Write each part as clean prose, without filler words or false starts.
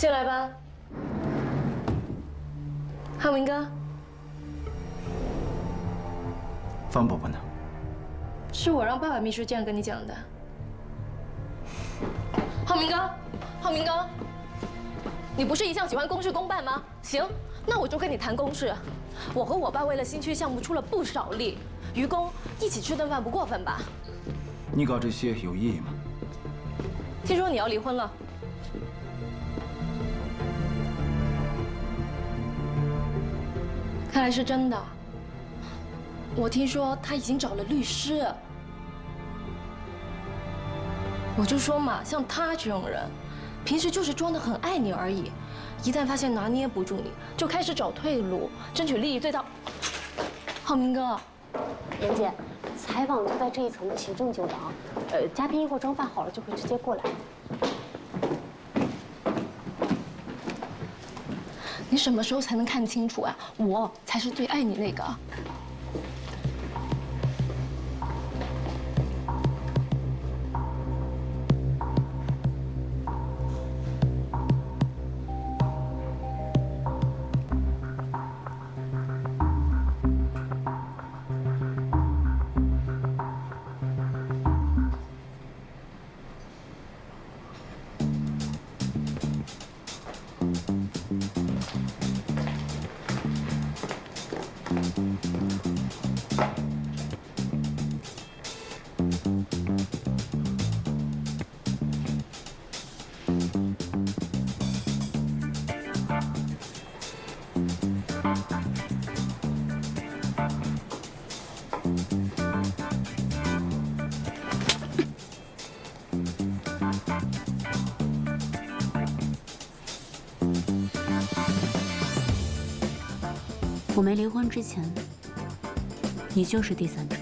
进来吧，汉文哥。方伯伯呢？是我让爸爸秘书这样跟你讲的。浩明哥，浩明哥，你不是一向喜欢公事公办吗？行，那我就跟你谈公事。我和我爸为了新区项目出了不少力，愚公一起吃顿饭不过分吧？你搞这些有意义吗？听说你要离婚了。 看来是真的。我听说他已经找了律师。我就说嘛，像他这种人，平时就是装得很爱你而已，一旦发现拿捏不住你，就开始找退路，争取利益最大。浩明哥，妍姐，采访就在这一层的行政酒廊，嘉宾一会儿装饭好了就会直接过来。 你什么时候才能看清楚啊？我才是最爱你那个。我没离婚之前，你就是第三者。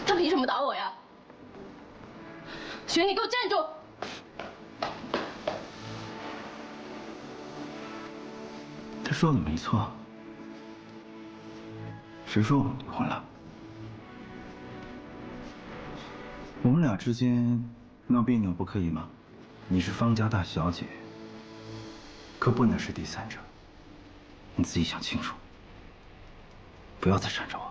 他凭什么打我呀？雪，你给我站住！ 他说的没错，谁说我们离婚了？我们俩之间闹别扭不可以吗？你是方家大小姐，可不能是第三者，你自己想清楚，不要再缠着我。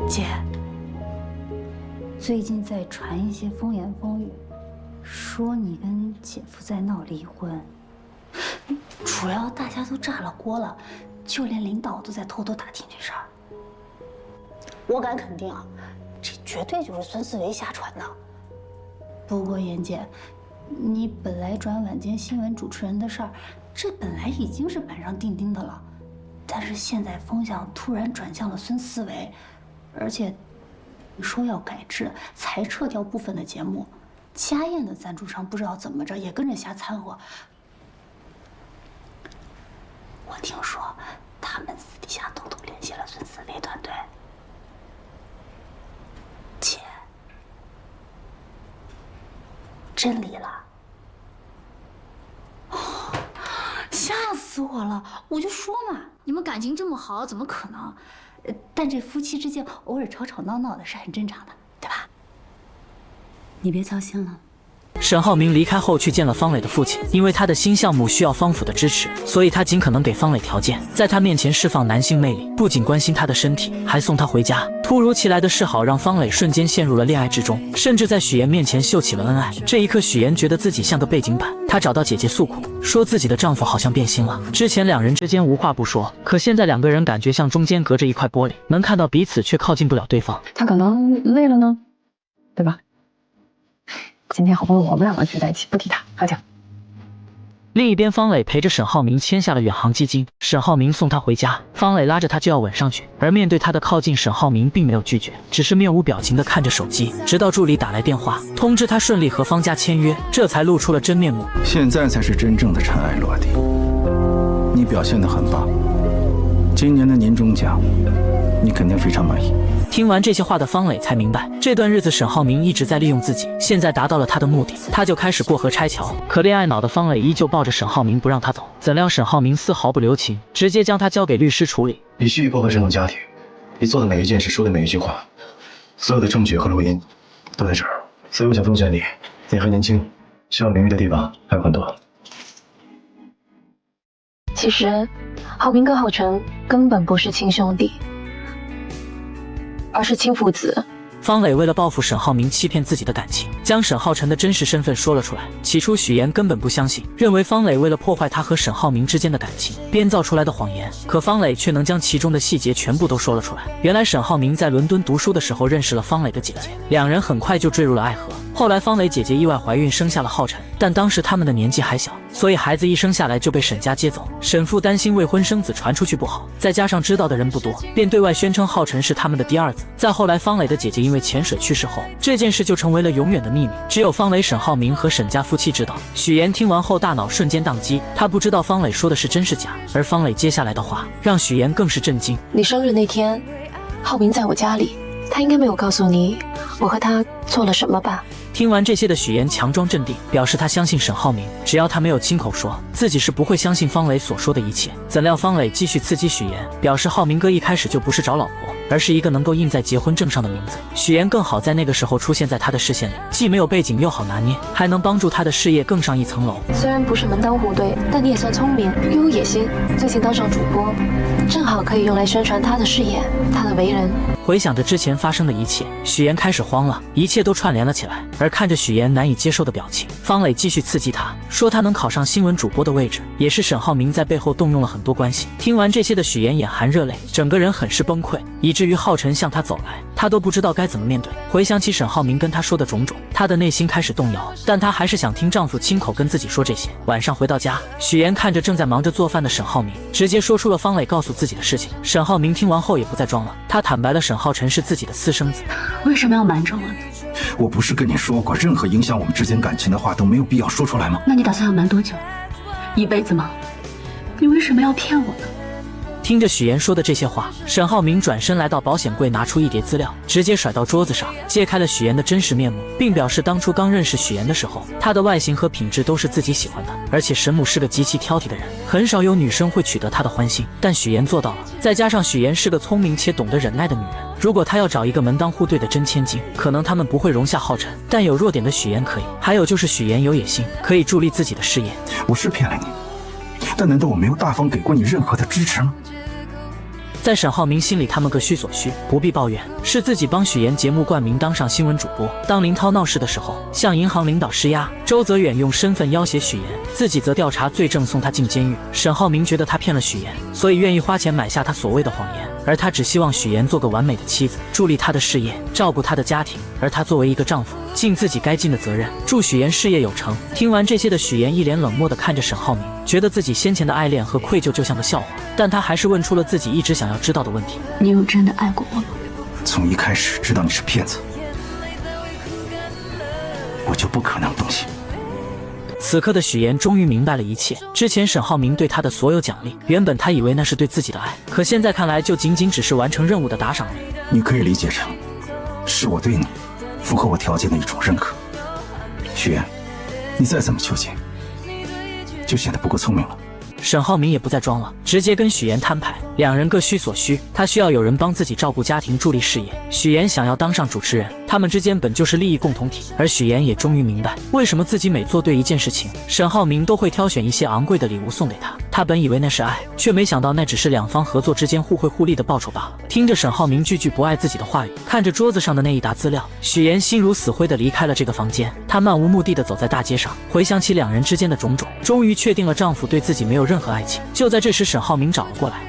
姐，最近在传一些风言风语，说你跟姐夫在闹离婚，主要大家都炸了锅了，就连领导都在偷偷打听这事儿。我敢肯定啊，这绝对就是孙思维瞎传的。不过妍姐，你本来转晚间新闻主持人的事儿，这本来已经是板上钉钉的了，但是现在风向突然转向了孙思维。 而且说要改制，裁撤掉部分的节目，家宴的赞助商不知道怎么着也跟着瞎掺和。我听说他们私底下偷偷联系了孙思维团队。姐，真离了？哦，吓死我了！我就说嘛，你们感情这么好，怎么可能？ 但这夫妻之间偶尔吵吵闹闹的是很正常的，对吧？你别操心了，沈浩明离开后去见了方磊的父亲，因为他的新项目需要方府的支持，所以他尽可能给方磊条件，在他面前释放男性魅力，不仅关心他的身体，还送他回家。突如其来的示好让方磊瞬间陷入了恋爱之中，甚至在许妍面前秀起了恩爱。这一刻，许妍觉得自己像个背景板，她找到姐姐诉苦，说自己的丈夫好像变心了。之前两人之间无话不说，可现在两个人感觉像中间隔着一块玻璃，能看到彼此却靠近不了对方。他可能累了呢，对吧？今天好不容易我们两个聚在一起，不提他，喝酒。另一边，方磊陪着沈浩明签下了远航基金，沈浩明送他回家，方磊拉着他就要吻上去，而面对他的靠近，沈浩明并没有拒绝，只是面无表情地看着手机，直到助理打来电话通知他顺利和方家签约，这才露出了真面目。现在才是真正的尘埃落地，你表现得很棒，今年的年终奖你肯定非常满意。听完这些话的方磊才明白，这段日子沈浩明一直在利用自己，现在达到了他的目的，他就开始过河拆桥。可恋爱脑的方磊依旧抱着沈浩明不让他走，怎料沈浩明丝毫不留情，直接将他交给律师处理。你蓄意破坏这种家庭，你做的每一件事，说的每一句话，所有的证据和录音都在这儿，所以我想奉劝你，你还年轻，需要名誉的地方还有很多。其实，浩明跟浩辰根本不是亲兄弟，而是亲父子。方磊为了报复沈浩明欺骗自己的感情，将沈浩辰的真实身份说了出来。起初许妍根本不相信，认为方磊为了破坏他和沈浩明之间的感情编造出来的谎言，可方磊却能将其中的细节全部都说了出来。原来沈浩明在伦敦读书的时候认识了方磊的姐姐，两人很快就坠入了爱河。后来方磊姐姐意外怀孕生下了浩辰，但当时他们的年纪还小，所以孩子一生下来就被沈家接走。沈父担心未婚生子传出去不好，再加上知道的人不多，便对外宣称浩辰是他们的第二子。再后来方磊的姐姐因为潜水去世后，这件事就成为了永远的秘密，只有方磊、沈浩明和沈家夫妻知道。许妍听完后大脑瞬间宕机，她不知道方磊说的是真是假，而方磊接下来的话让许妍更是震惊。你生日那天，浩明在我家里，他应该没有告诉你我和他做了什么吧？听完这些的许妍强装镇定，表示她相信沈浩明，只要他没有亲口说，自己是不会相信方磊所说的一切。怎料方磊继续刺激许妍，表示浩明哥一开始就不是找老婆，而是一个能够印在结婚证上的名字。许妍更好在那个时候出现在他的视线里，既没有背景又好拿捏，还能帮助他的事业更上一层楼。虽然不是门当户对，但你也算聪明又有野心，最近当上主播，正好可以用来宣传他的事业，他的为人。回想着之前发生的一切，许妍开始慌了，一切都串联了起来。而看着许妍难以接受的表情，方磊继续刺激她，说她能考上新闻主播的位置，也是沈浩明在背后动用了很多关系。听完这些的许妍眼含热泪，整个人很是崩溃，以至于浩辰向她走来，她都不知道该怎么面对。回想起沈浩明跟她说的种种，她的内心开始动摇，但她还是想听丈夫亲口跟自己说这些。晚上回到家，许妍看着正在忙着做饭的沈浩明，直接说出了方磊告诉自己的事情。沈浩明听完后也不再装了，他坦白了沈浩辰是自己的私生子。为什么要瞒着我呢？我不是跟你说过，任何影响我们之间感情的话都没有必要说出来吗？那你打算要瞒多久？一辈子吗？你为什么要骗我呢？听着许妍说的这些话，沈浩明转身来到保险柜，拿出一叠资料，直接甩到桌子上，揭开了许妍的真实面目，并表示当初刚认识许妍的时候，她的外形和品质都是自己喜欢的，而且沈母是个极其挑剔的人，很少有女生会取得她的欢心，但许妍做到了。再加上许妍是个聪明且懂得忍耐的女人，如果她要找一个门当户对的真千金，可能他们不会容下浩辰，但有弱点的许妍可以。还有就是许妍有野心，可以助力自己的事业。我是骗了你，但难道我没有大方给过你任何的支持吗？在沈浩明心里，他们各需所需，不必抱怨。是自己帮许妍节目冠名当上新闻主播。当林涛闹事的时候，向银行领导施压，周泽远用身份要挟许妍，自己则调查罪证送他进监狱。沈浩明觉得他骗了许妍，所以愿意花钱买下他所谓的谎言，而他只希望许妍做个完美的妻子，助力他的事业，照顾他的家庭。而他作为一个丈夫，尽自己该尽的责任，祝许妍事业有成。听完这些的许妍一脸冷漠地看着沈浩明，觉得自己先前的爱恋和愧疚就像个笑话，但他还是问出了自己一直想要知道的问题：你有真的爱过我吗？从一开始知道你是骗子，我就不可能动心。此刻的许妍终于明白了一切，之前沈浩明对她的所有奖励，原本她以为那是对自己的爱，可现在看来就仅仅只是完成任务的打赏而已。你可以理解成是我对你符合我条件的一种认可。许妍，你再怎么纠结，就显得不够聪明了。沈浩明也不再装了，直接跟许妍摊牌，两人各需所需。他需要有人帮自己照顾家庭、助力事业；许妍想要当上主持人，他们之间本就是利益共同体。而许岩也终于明白，为什么自己每做对一件事情，沈浩明都会挑选一些昂贵的礼物送给他。他本以为那是爱，却没想到那只是两方合作之间互惠互利的报酬罢了。听着沈浩明句句不爱自己的话语，看着桌子上的那一沓资料，许岩心如死灰地离开了这个房间。她漫无目的地走在大街上，回想起两人之间的种种，终于确定了丈夫对自己没有任何爱情。就在这时，沈浩明找了过来。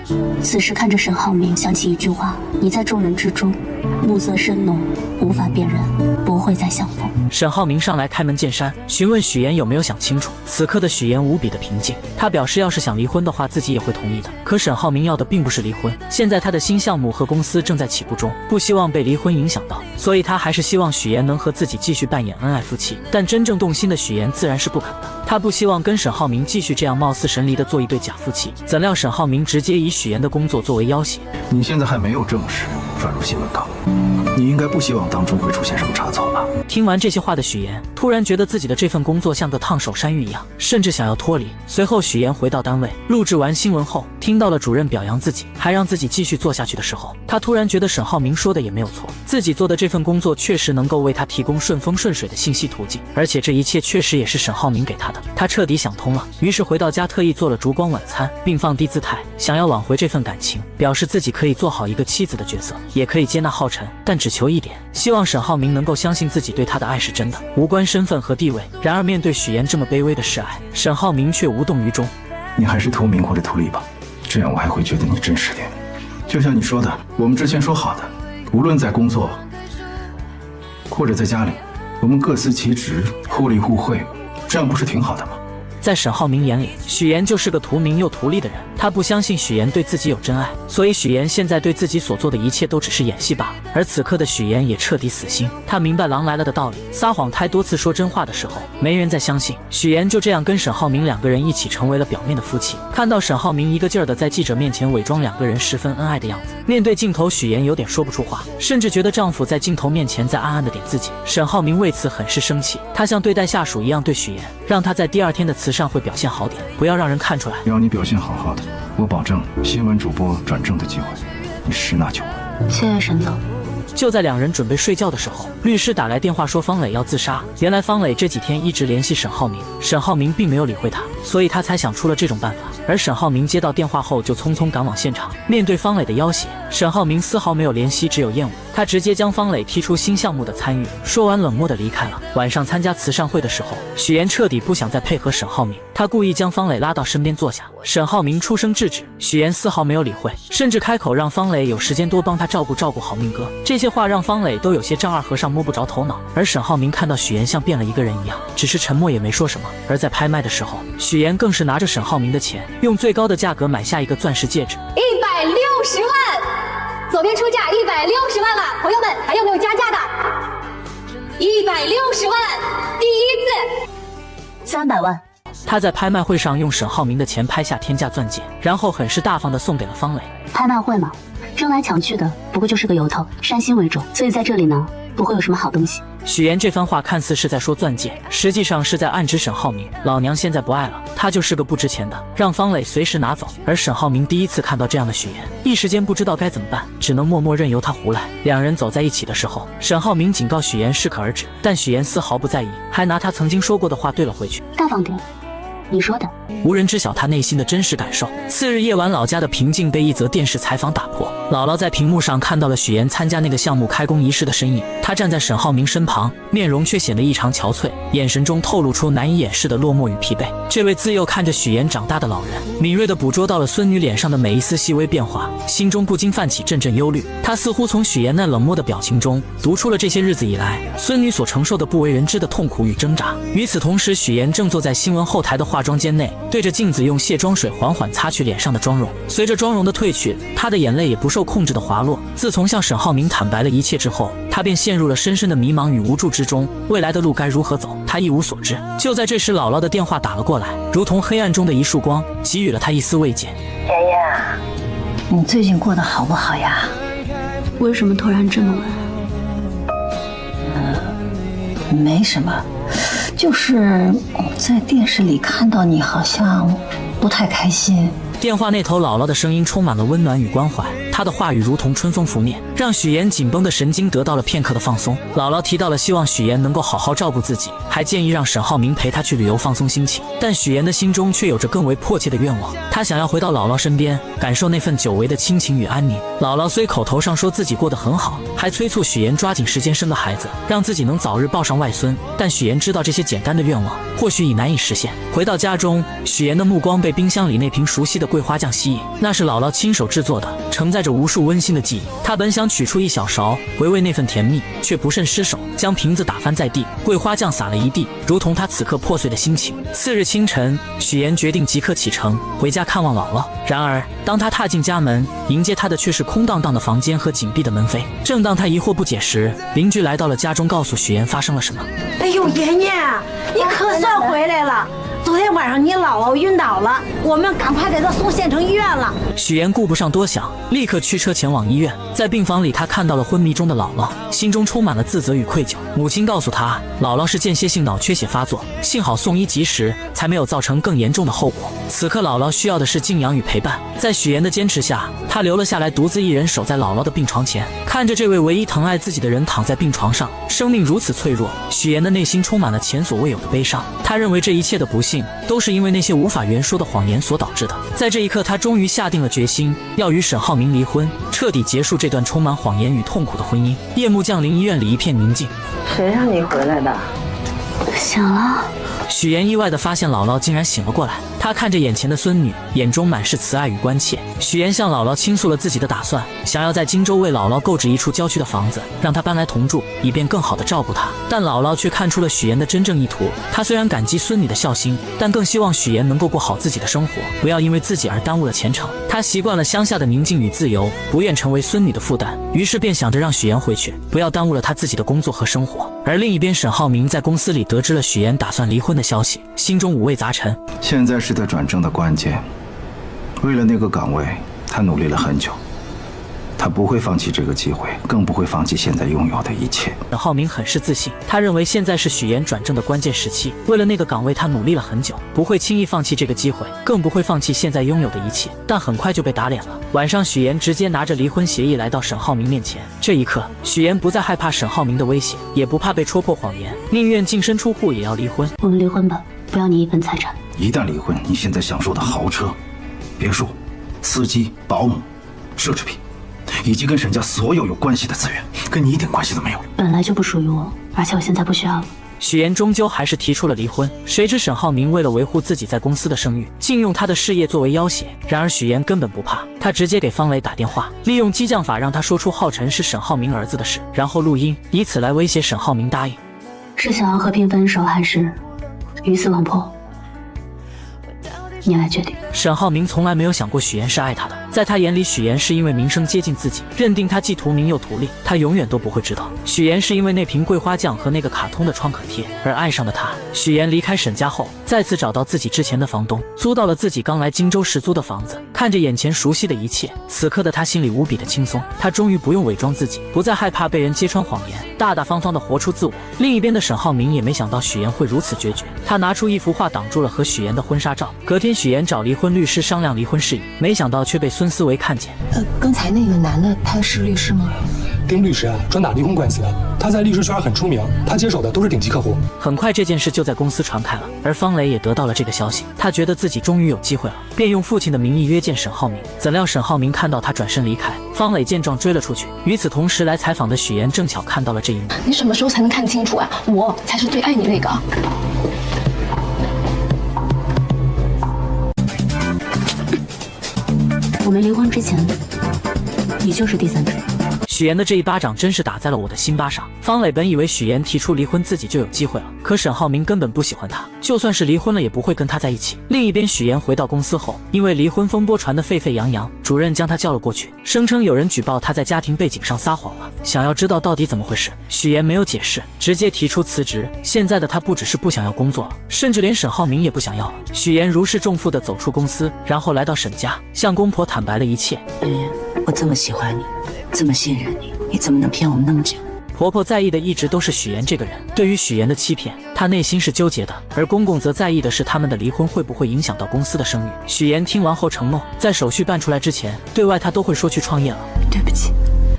此时看着沈浩明，想起一句话：你在众人之中，暮色深浓，无法辨认，不会再相逢。沈浩明上来开门见山，询问许岩有没有想清楚。此刻的许岩无比的平静，他表示要是想离婚的话，自己也会同意的。可沈浩明要的并不是离婚，现在他的新项目和公司正在起步中，不希望被离婚影响到，所以他还是希望许岩能和自己继续扮演恩爱夫妻。但真正动心的许岩自然是不肯的，他不希望跟沈浩明继续这样貌似神离的做一对假夫妻。怎料沈浩明直接以许岩的工作作为要挟。你现在还没有正式转入新闻岗，你应该不希望当中会出现什么差错吧？听完这些话的许岩突然觉得自己的这份工作像个烫手山芋一样，甚至想要脱离。随后许岩回到单位，录制完新闻后，听到了主任表扬自己，还让自己继续做下去的时候，他突然觉得沈浩明说的也没有错，自己做的这份工作确实能够为他提供顺风顺水的信息途径，而且这一切确实也是沈浩明给他的。他彻底想通了，于是回到家特意做了烛光晚餐，并放低姿态，想要挽回这份感情，表示自己可以做好一个妻子的角色，也可以接纳浩辰，但只求一点，希望沈浩明能够相信自己对他的爱是真的，无关身份和地位。然而面对许岩这么卑微的示爱，沈浩明却无动于衷。你还是图名或者图利吧，这样我还会觉得你真实点。就像你说的，我们之前说好的，无论在工作或者在家里，我们各司其职，互利互惠，这样不是挺好的吗？在沈浩明眼里，许岩就是个图名又图利的人，他不相信许岩对自己有真爱，所以许岩现在对自己所做的一切都只是演戏罢了。而此刻的许岩也彻底死心，他明白狼来了的道理，撒谎太多次说真话的时候，没人再相信。许岩就这样跟沈浩明两个人一起成为了表面的夫妻。看到沈浩明一个劲儿的在记者面前伪装两个人十分恩爱的样子，面对镜头许岩有点说不出话，甚至觉得丈夫在镜头面前在暗暗的点自己。沈浩明为此很是生气，他像对待下属一样对许岩，让他在第二天的慈善会表现好点，不要让人看出来。要你表现好好的，我保证新闻主播转正的机会你十拿九稳。谢谢沈总。就在两人准备睡觉的时候，律师打来电话说方磊要自杀。原来方磊这几天一直联系沈浩明，沈浩明并没有理会他，所以他才想出了这种办法。而沈浩明接到电话后就匆匆赶往现场，面对方磊的要挟，沈浩明丝毫没有怜惜，只有厌恶。他直接将方磊踢出新项目的参与，说完冷漠的离开了。晚上参加慈善会的时候，许岩彻底不想再配合沈浩明，他故意将方磊拉到身边坐下。沈浩明出声制止，许岩丝毫没有理会，甚至开口让方磊有时间多帮他照顾好明哥。这些话让方磊都有些丈二和尚摸不着头脑。而沈浩明看到许岩像变了一个人一样，只是沉默也没说什么。而在拍卖的时候，许岩更是拿着沈浩明的钱，用最高的价格买下一个钻石戒指160万，左边出价160万了，朋友们还有没有加价的？160万，第一次300万。他在拍卖会上用沈浩明的钱拍下天价钻戒，然后很是大方地送给了方磊。拍卖会嘛，争来抢去的，不过就是个由头，煽心为重，所以在这里呢，不会有什么好东西。许岩这番话看似是在说钻戒，实际上是在暗指沈浩明，老娘现在不爱了，他就是个不值钱的，让方磊随时拿走。而沈浩明第一次看到这样的许岩，一时间不知道该怎么办，只能默默任由他胡来。两人走在一起的时候，沈浩明警告许岩适可而止，但许岩丝毫不在意，还拿他曾经说过的话对了回去。大方点，你说的。无人知晓他内心的真实感受。次日夜晚，老家的平静被一则电视采访打破。姥姥在屏幕上看到了许岩参加那个项目开工仪式的身影，她站在沈浩明身旁，面容却显得异常憔悴，眼神中透露出难以掩饰的落寞与疲惫。这位自幼看着许岩长大的老人，敏锐地捕捉到了孙女脸上的每一丝细微变化，心中不禁泛起阵阵忧虑。他似乎从许岩那冷漠的表情中读出了这些日子以来孙女所承受的不为人知的痛苦与挣扎。与此同时，许岩正坐在新闻后台的化妆间内，对着镜子用卸妆水缓缓擦去脸上的妆容。随着妆容的褪去，他的眼泪也不受控制的滑落。自从向沈浩明坦白了一切之后，他便陷入了深深的迷茫与无助之中，未来的路该如何走，他一无所知。就在这时，姥姥的电话打了过来，如同黑暗中的一束光，给予了他一丝慰藉。妍妍，你最近过得好不好呀？为什么突然这么问？没什么，就是在电视里看到你好像不太开心。电话那头姥姥的声音充满了温暖与关怀，她的话语如同春风拂面，让许妍紧绷的神经得到了片刻的放松。姥姥提到了希望许妍能够好好照顾自己，还建议让沈浩明陪她去旅游放松心情。但许妍的心中却有着更为迫切的愿望，她想要回到姥姥身边，感受那份久违的亲情与安宁。姥姥虽口头上说自己过得很好，还催促许妍抓紧时间生个孩子，让自己能早日抱上外孙，但许妍知道这些简单的愿望或许已难以实现。回到家中，许妍的目光被冰箱里那瓶熟悉的桂花酱吸引，那是姥姥亲手制作的，承载着无数温馨的记忆。她本想取出一小勺回味那份甜蜜，却不慎失手，将瓶子打翻在地，桂花酱洒了一地，如同她此刻破碎的心情。次日清晨，许妍决定即刻启程回家看望姥姥。然而当她踏进家门，迎接她的却是空荡荡的房间和紧闭的门扉。正当她疑惑不解时，邻居来到了家中，告诉许妍发生了什么。哎呦，妍妍，你可算回来了！昨天晚上你姥姥晕倒了，我们赶快给她送县城医院了。许妍顾不上多想，立刻驱车前往医院。在病房里，她看到了昏迷中的姥姥，心中充满了自责与愧疚。母亲告诉她，姥姥是间歇性脑缺血发作，幸好送医及时，才没有造成更严重的后果。此刻姥姥需要的是静养与陪伴。在许妍的坚持下，她留了下来，独自一人守在姥姥的病床前，看着这位唯一疼爱自己的人躺在病床上，生命如此脆弱，许妍的内心充满了前所未有的悲伤。她认为这一切的不幸都是因为那些无法言说的谎言所导致的。在这一刻，她终于下定了决心，要与沈浩明离婚，彻底结束这段充满谎言与痛苦的婚姻。夜幕降临，医院里一片宁静。谁让你回来的？醒了。许妍意外地发现姥姥竟然醒了过来，她看着眼前的孙女，眼中满是慈爱与关切。许妍向姥姥倾诉了自己的打算，想要在荆州为姥姥购置一处郊区的房子，让她搬来同住，以便更好地照顾她。但姥姥却看出了许妍的真正意图，她虽然感激孙女的孝心，但更希望许妍能够过好自己的生活，不要因为自己而耽误了前程。她习惯了乡下的宁静与自由，不愿成为孙女的负担，于是便想着让许妍回去，不要耽误了她自己的工作和生活。而另一边，沈浩明在公司里得知了许妍打算离婚的消息，心中五味杂陈。现在是他转正的关键，为了那个岗位，他努力了很久。他不会放弃这个机会，更不会放弃现在拥有的一切。沈浩明很是自信，他认为现在是许妍转正的关键时期，为了那个岗位他努力了很久，不会轻易放弃这个机会，更不会放弃现在拥有的一切。但很快就被打脸了。晚上，许妍直接拿着离婚协议来到沈浩明面前。这一刻，许妍不再害怕沈浩明的威胁，也不怕被戳破谎言，宁愿净身出户也要离婚。我们离婚吧，不要你一份财产。一旦离婚，你现在享受的豪车、别墅、司机、保姆、奢侈品，以及跟沈家所有关系的资源，跟你一点关系都没有。本来就不属于我，而且我现在不需要了。许妍终究还是提出了离婚，谁知沈浩明为了维护自己在公司的声誉，竟用他的事业作为要挟。然而许妍根本不怕，他直接给方磊打电话，利用激将法让他说出浩辰是沈浩明儿子的事，然后录音，以此来威胁沈浩明答应。是想要和平分手，还是鱼死网破？你来决定。沈浩明从来没有想过许妍是爱他的，在他眼里，许妍是因为名声接近自己，认定他既图名又图利。他永远都不会知道，许妍是因为那瓶桂花酱和那个卡通的创可贴而爱上的他。许妍离开沈家后，再次找到自己之前的房东，租到了自己刚来荆州时租的房子。看着眼前熟悉的一切，此刻的他心里无比的轻松。他终于不用伪装自己，不再害怕被人揭穿谎言，大大方方的活出自我。另一边的沈浩明也没想到许妍会如此决绝，他拿出一幅画挡住了和许妍的婚纱照。隔天，许妍找离婚律师商量离婚事宜，没想到却被孙思维看见。刚才那个男的他是律师吗？丁律师啊，专打离婚官司的，他在律师圈很出名，他接手的都是顶级客户。很快这件事就在公司传开了，而方磊也得到了这个消息，他觉得自己终于有机会了，便用父亲的名义约见沈浩明。怎料沈浩明看到他转身离开，方磊见状追了出去。与此同时，来采访的许妍正巧看到了这一幕。你什么时候才能看清楚啊？我才是最爱你那个。我们离婚之前，你就是第三者。许妍的这一巴掌真是打在了我的心巴上。方磊本以为许妍提出离婚自己就有机会了，可沈浩明根本不喜欢他，就算是离婚了也不会跟他在一起。另一边，许妍回到公司后，因为离婚风波传得沸沸扬扬，主任将他叫了过去，声称有人举报他在家庭背景上撒谎了，想要知道到底怎么回事。许妍没有解释，直接提出辞职。现在的他不只是不想要工作了，甚至连沈浩明也不想要了。许妍如释重负地走出公司，然后来到沈家，向公婆坦白了一切。我这么喜欢你，这么信任你，你怎么能骗我们那么久？婆婆在意的一直都是许妍这个人，对于许妍的欺骗，她内心是纠结的，而公公则在意的是他们的离婚会不会影响到公司的声誉。许妍听完后承诺，在手续办出来之前，对外她都会说去创业了。对不起，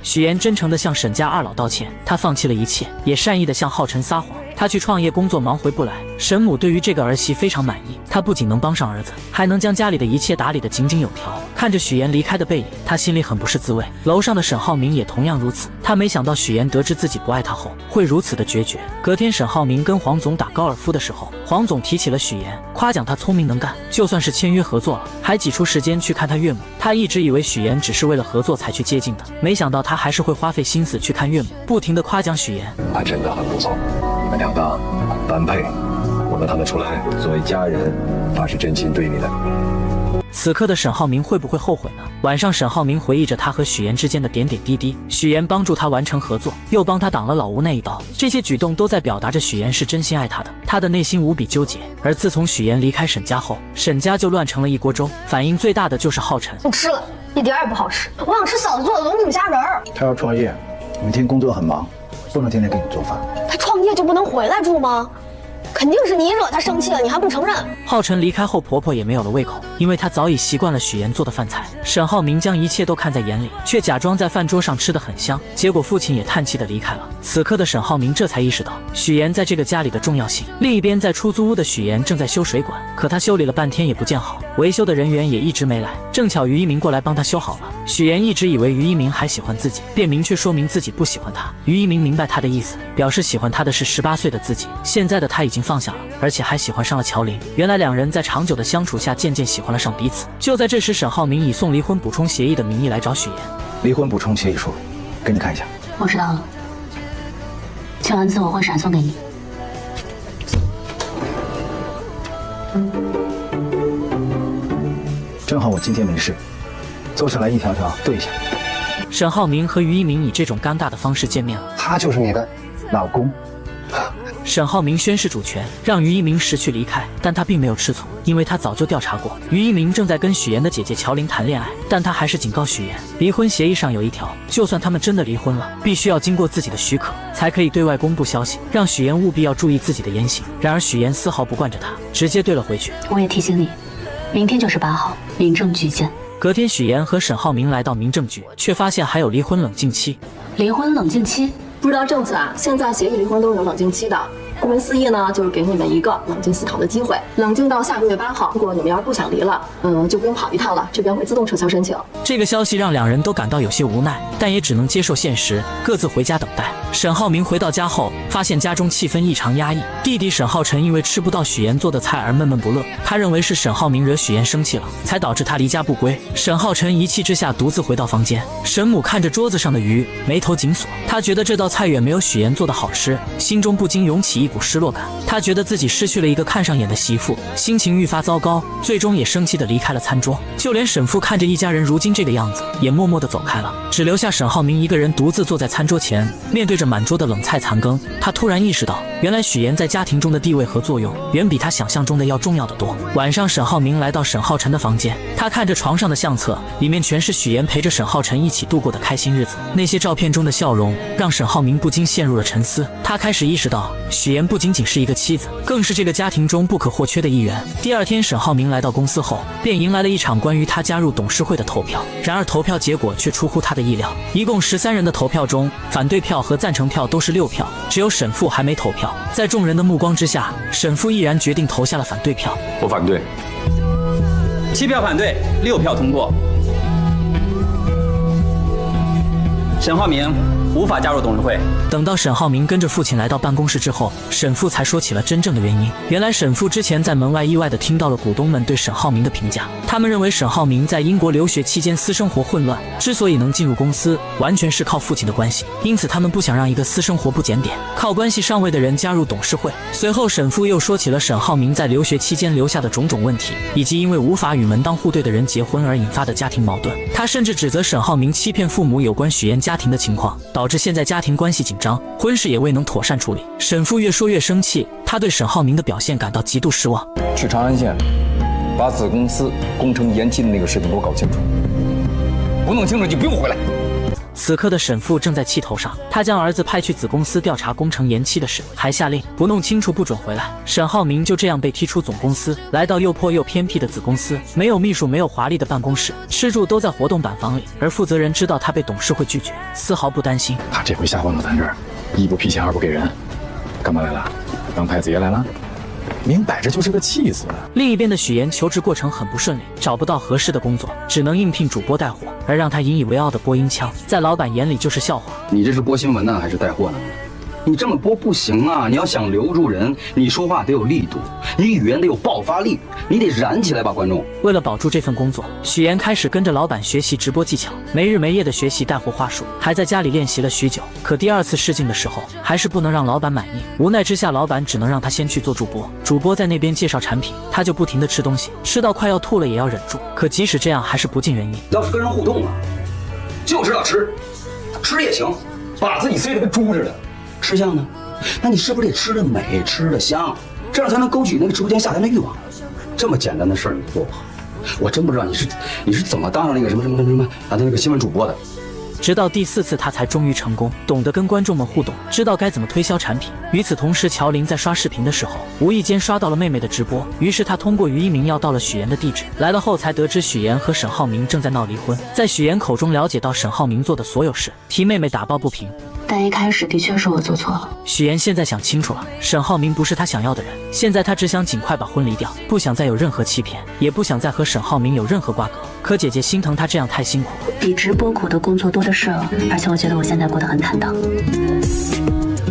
许岩真诚地向沈家二老道歉，他放弃了一切，也善意地向浩辰撒谎。他去创业工作忙回不来，沈母对于这个儿媳非常满意，她不仅能帮上儿子，还能将家里的一切打理得井井有条。看着许岩离开的背影，他心里很不是滋味。楼上的沈浩明也同样如此，他没想到许岩得知自己不爱他后会如此的决绝。隔天，沈浩明跟黄总打高尔夫的时候，黄总提起了许岩，夸奖他聪明能干，就算是签约合作了，还挤出时间去看他岳母。他一直以为许岩只是为了合作才去接近的，没想到他还是会花费心思去看岳母，不停地夸奖许岩。他真的很不错，你们两个般配，我能看得出来，作为家人，他是真心对你的。此刻的沈浩明会不会后悔呢？晚上，沈浩明回忆着他和许岩之间的点点滴滴。许岩帮助他完成合作，又帮他挡了老吴那一刀，这些举动都在表达着许岩是真心爱他的。他的内心无比纠结。而自从许岩离开沈家后，沈家就乱成了一锅粥。反应最大的就是浩辰。不吃了，一点也不好吃。我想吃嫂子做的龙井虾仁儿。他要创业，每天工作很忙，不能天天给你做饭。他创业就不能回来住吗？肯定是你惹他生气了，你还不承认？浩辰离开后，婆婆也没有了胃口，因为她早已习惯了许岩做的饭菜。沈浩明将一切都看在眼里，却假装在饭桌上吃得很香，结果父亲也叹气地离开了。此刻的沈浩明这才意识到许岩在这个家里的重要性。另一边，在出租屋的许岩正在修水管，可他修理了半天也不见好，维修的人员也一直没来。正巧于一鸣过来帮他修好了。许岩一直以为于一鸣还喜欢自己，便明确说明自己不喜欢他。于一鸣明白他的意思，表示喜欢他的是18岁的自己，现在的他已经放下了，而且还喜欢上了乔林。原来两人在长久的相处下渐渐喜欢了上彼此。就在这时，沈浩明以送离婚补充协议的名义来找许岩。离婚补充协议书，给你看一下。我知道了，签完字我会闪送给你。正好我今天没事，做下来一条条对一下。沈浩明和于一鸣以这种尴尬的方式见面了。他就是你的老公。沈浩明宣示主权，让于一鸣识趣离开，但他并没有吃醋，因为他早就调查过，于一鸣正在跟许岩的姐姐乔琳谈恋爱。但他还是警告许岩，离婚协议上有一条，就算他们真的离婚了，必须要经过自己的许可，才可以对外公布消息，让许岩务必要注意自己的言行。然而许岩丝毫不惯着他，直接对了回去。我也提醒你，明天就是8号，民政局见。隔天，许岩和沈浩明来到民政局，却发现还有离婚冷静期。离婚冷静期？不知道政策啊，现在协议离婚都是有冷静期的。顾名思义呢，就是给你们一个冷静思考的机会，冷静到下个月8号。如果你们要是不想离了，就不用跑一趟了，这边会自动撤销申请。这个消息让两人都感到有些无奈，但也只能接受现实，各自回家等待。沈浩明回到家后，发现家中气氛异常压抑。弟弟沈浩辰因为吃不到许岩做的菜而闷闷不乐，他认为是沈浩明惹许岩生气了，才导致他离家不归。沈浩辰一气之下独自回到房间。沈母看着桌子上的鱼，眉头紧锁。他觉得这道菜远没有许岩做的好吃，心中不禁涌起一股失落感。他觉得自己失去了一个看上眼的媳妇，心情愈发糟糕，最终也生气地离开了餐桌。就连沈父看着一家人如今这个样子，也默默地走开了，只留下沈浩明一个人独自坐在餐桌前，面对着满桌的冷菜残羹。他突然意识到，原来许岩在家庭中的地位和作用，远比他想象中的要重要得多。晚上，沈浩明来到沈浩辰的房间，他看着床上的相册，里面全是许岩陪着沈浩辰一起度过的开心日子。那些照片中的笑容，让沈浩明不禁陷入了沉思。他开始意识到，许岩不仅仅是一个妻子，更是这个家庭中不可或缺的一员。第二天，沈浩明来到公司后，便迎来了一场关于他加入董事会的投票。然而投票结果却出乎他的意料，一共13人的投票中，反对票和赞成票都是6票，只有沈父还没投票。在众人的目光之下，沈父毅然决定投下了反对票。我反对。7票反对，6票通过。沈浩明无法加入董事会。等到沈浩明跟着父亲来到办公室之后，沈父才说起了真正的原因。原来沈父之前在门外意外地听到了股东们对沈浩明的评价，他们认为沈浩明在英国留学期间私生活混乱，之所以能进入公司，完全是靠父亲的关系，因此他们不想让一个私生活不检点、靠关系上位的人加入董事会。随后沈父又说起了沈浩明在留学期间留下的种种问题，以及因为无法与门当户对的人结婚而引发的家庭矛盾。他甚至指责沈浩明欺骗父母有关许岩家庭的情况，导致现在家庭关系紧张，婚事也未能妥善处理。沈父越说越生气，他对沈浩明的表现感到极度失望。去长安县，把子公司工程延期的那个事情给我搞清楚，不弄清楚就不用回来。此刻的沈父正在气头上，他将儿子派去子公司调查工程延期的事，还下令不弄清楚不准回来。沈浩明就这样被踢出总公司，来到又破又偏僻的子公司，没有秘书，没有华丽的办公室，吃住都在活动板房里。而负责人知道他被董事会拒绝，丝毫不担心。他这回下放到咱这儿，一不批钱，二不给人，干嘛来了？当太子爷来了？明摆着就是个弃子。另一边的许岩求职过程很不顺利，找不到合适的工作，只能应聘主播带货。而让他引以为傲的播音腔，在老板眼里就是笑话。你这是播新闻呢，还是带货呢？你这么播不行啊！你要想留住人，你说话得有力度，你语言得有爆发力，你得燃起来吧，观众。为了保住这份工作，许岩开始跟着老板学习直播技巧，没日没夜的学习带货话术，还在家里练习了许久。可第二次试镜的时候，还是不能让老板满意。无奈之下，老板只能让他先去做主播。主播在那边介绍产品，他就不停的吃东西，吃到快要吐了也要忍住。可即使这样，还是不尽人意。要是跟人互动啊，就知道吃，吃也行，把自己塞得跟猪似的。吃相呢？那你是不是得吃得美，吃得香，这样才能勾起那个直播间下单的欲望？这么简单的事儿你做不好，我真不知道你是怎么当上那个什么那个新闻主播的。直到第4次，他才终于成功，懂得跟观众们互动，知道该怎么推销产品。与此同时，乔林在刷视频的时候，无意间刷到了妹妹的直播，于是他通过于一鸣要到了许岩的地址。来了后才得知许岩和沈浩明正在闹离婚，在许岩口中了解到沈浩明做的所有事，替妹妹打抱不平。但一开始的确是我做错了。许岩现在想清楚了，沈浩明不是他想要的人，现在他只想尽快把婚离掉，不想再有任何欺骗，也不想再和沈浩明有任何瓜葛。可姐姐心疼他这样太辛苦，比直播苦的工作多的是了，而且我觉得我现在过得很坦荡，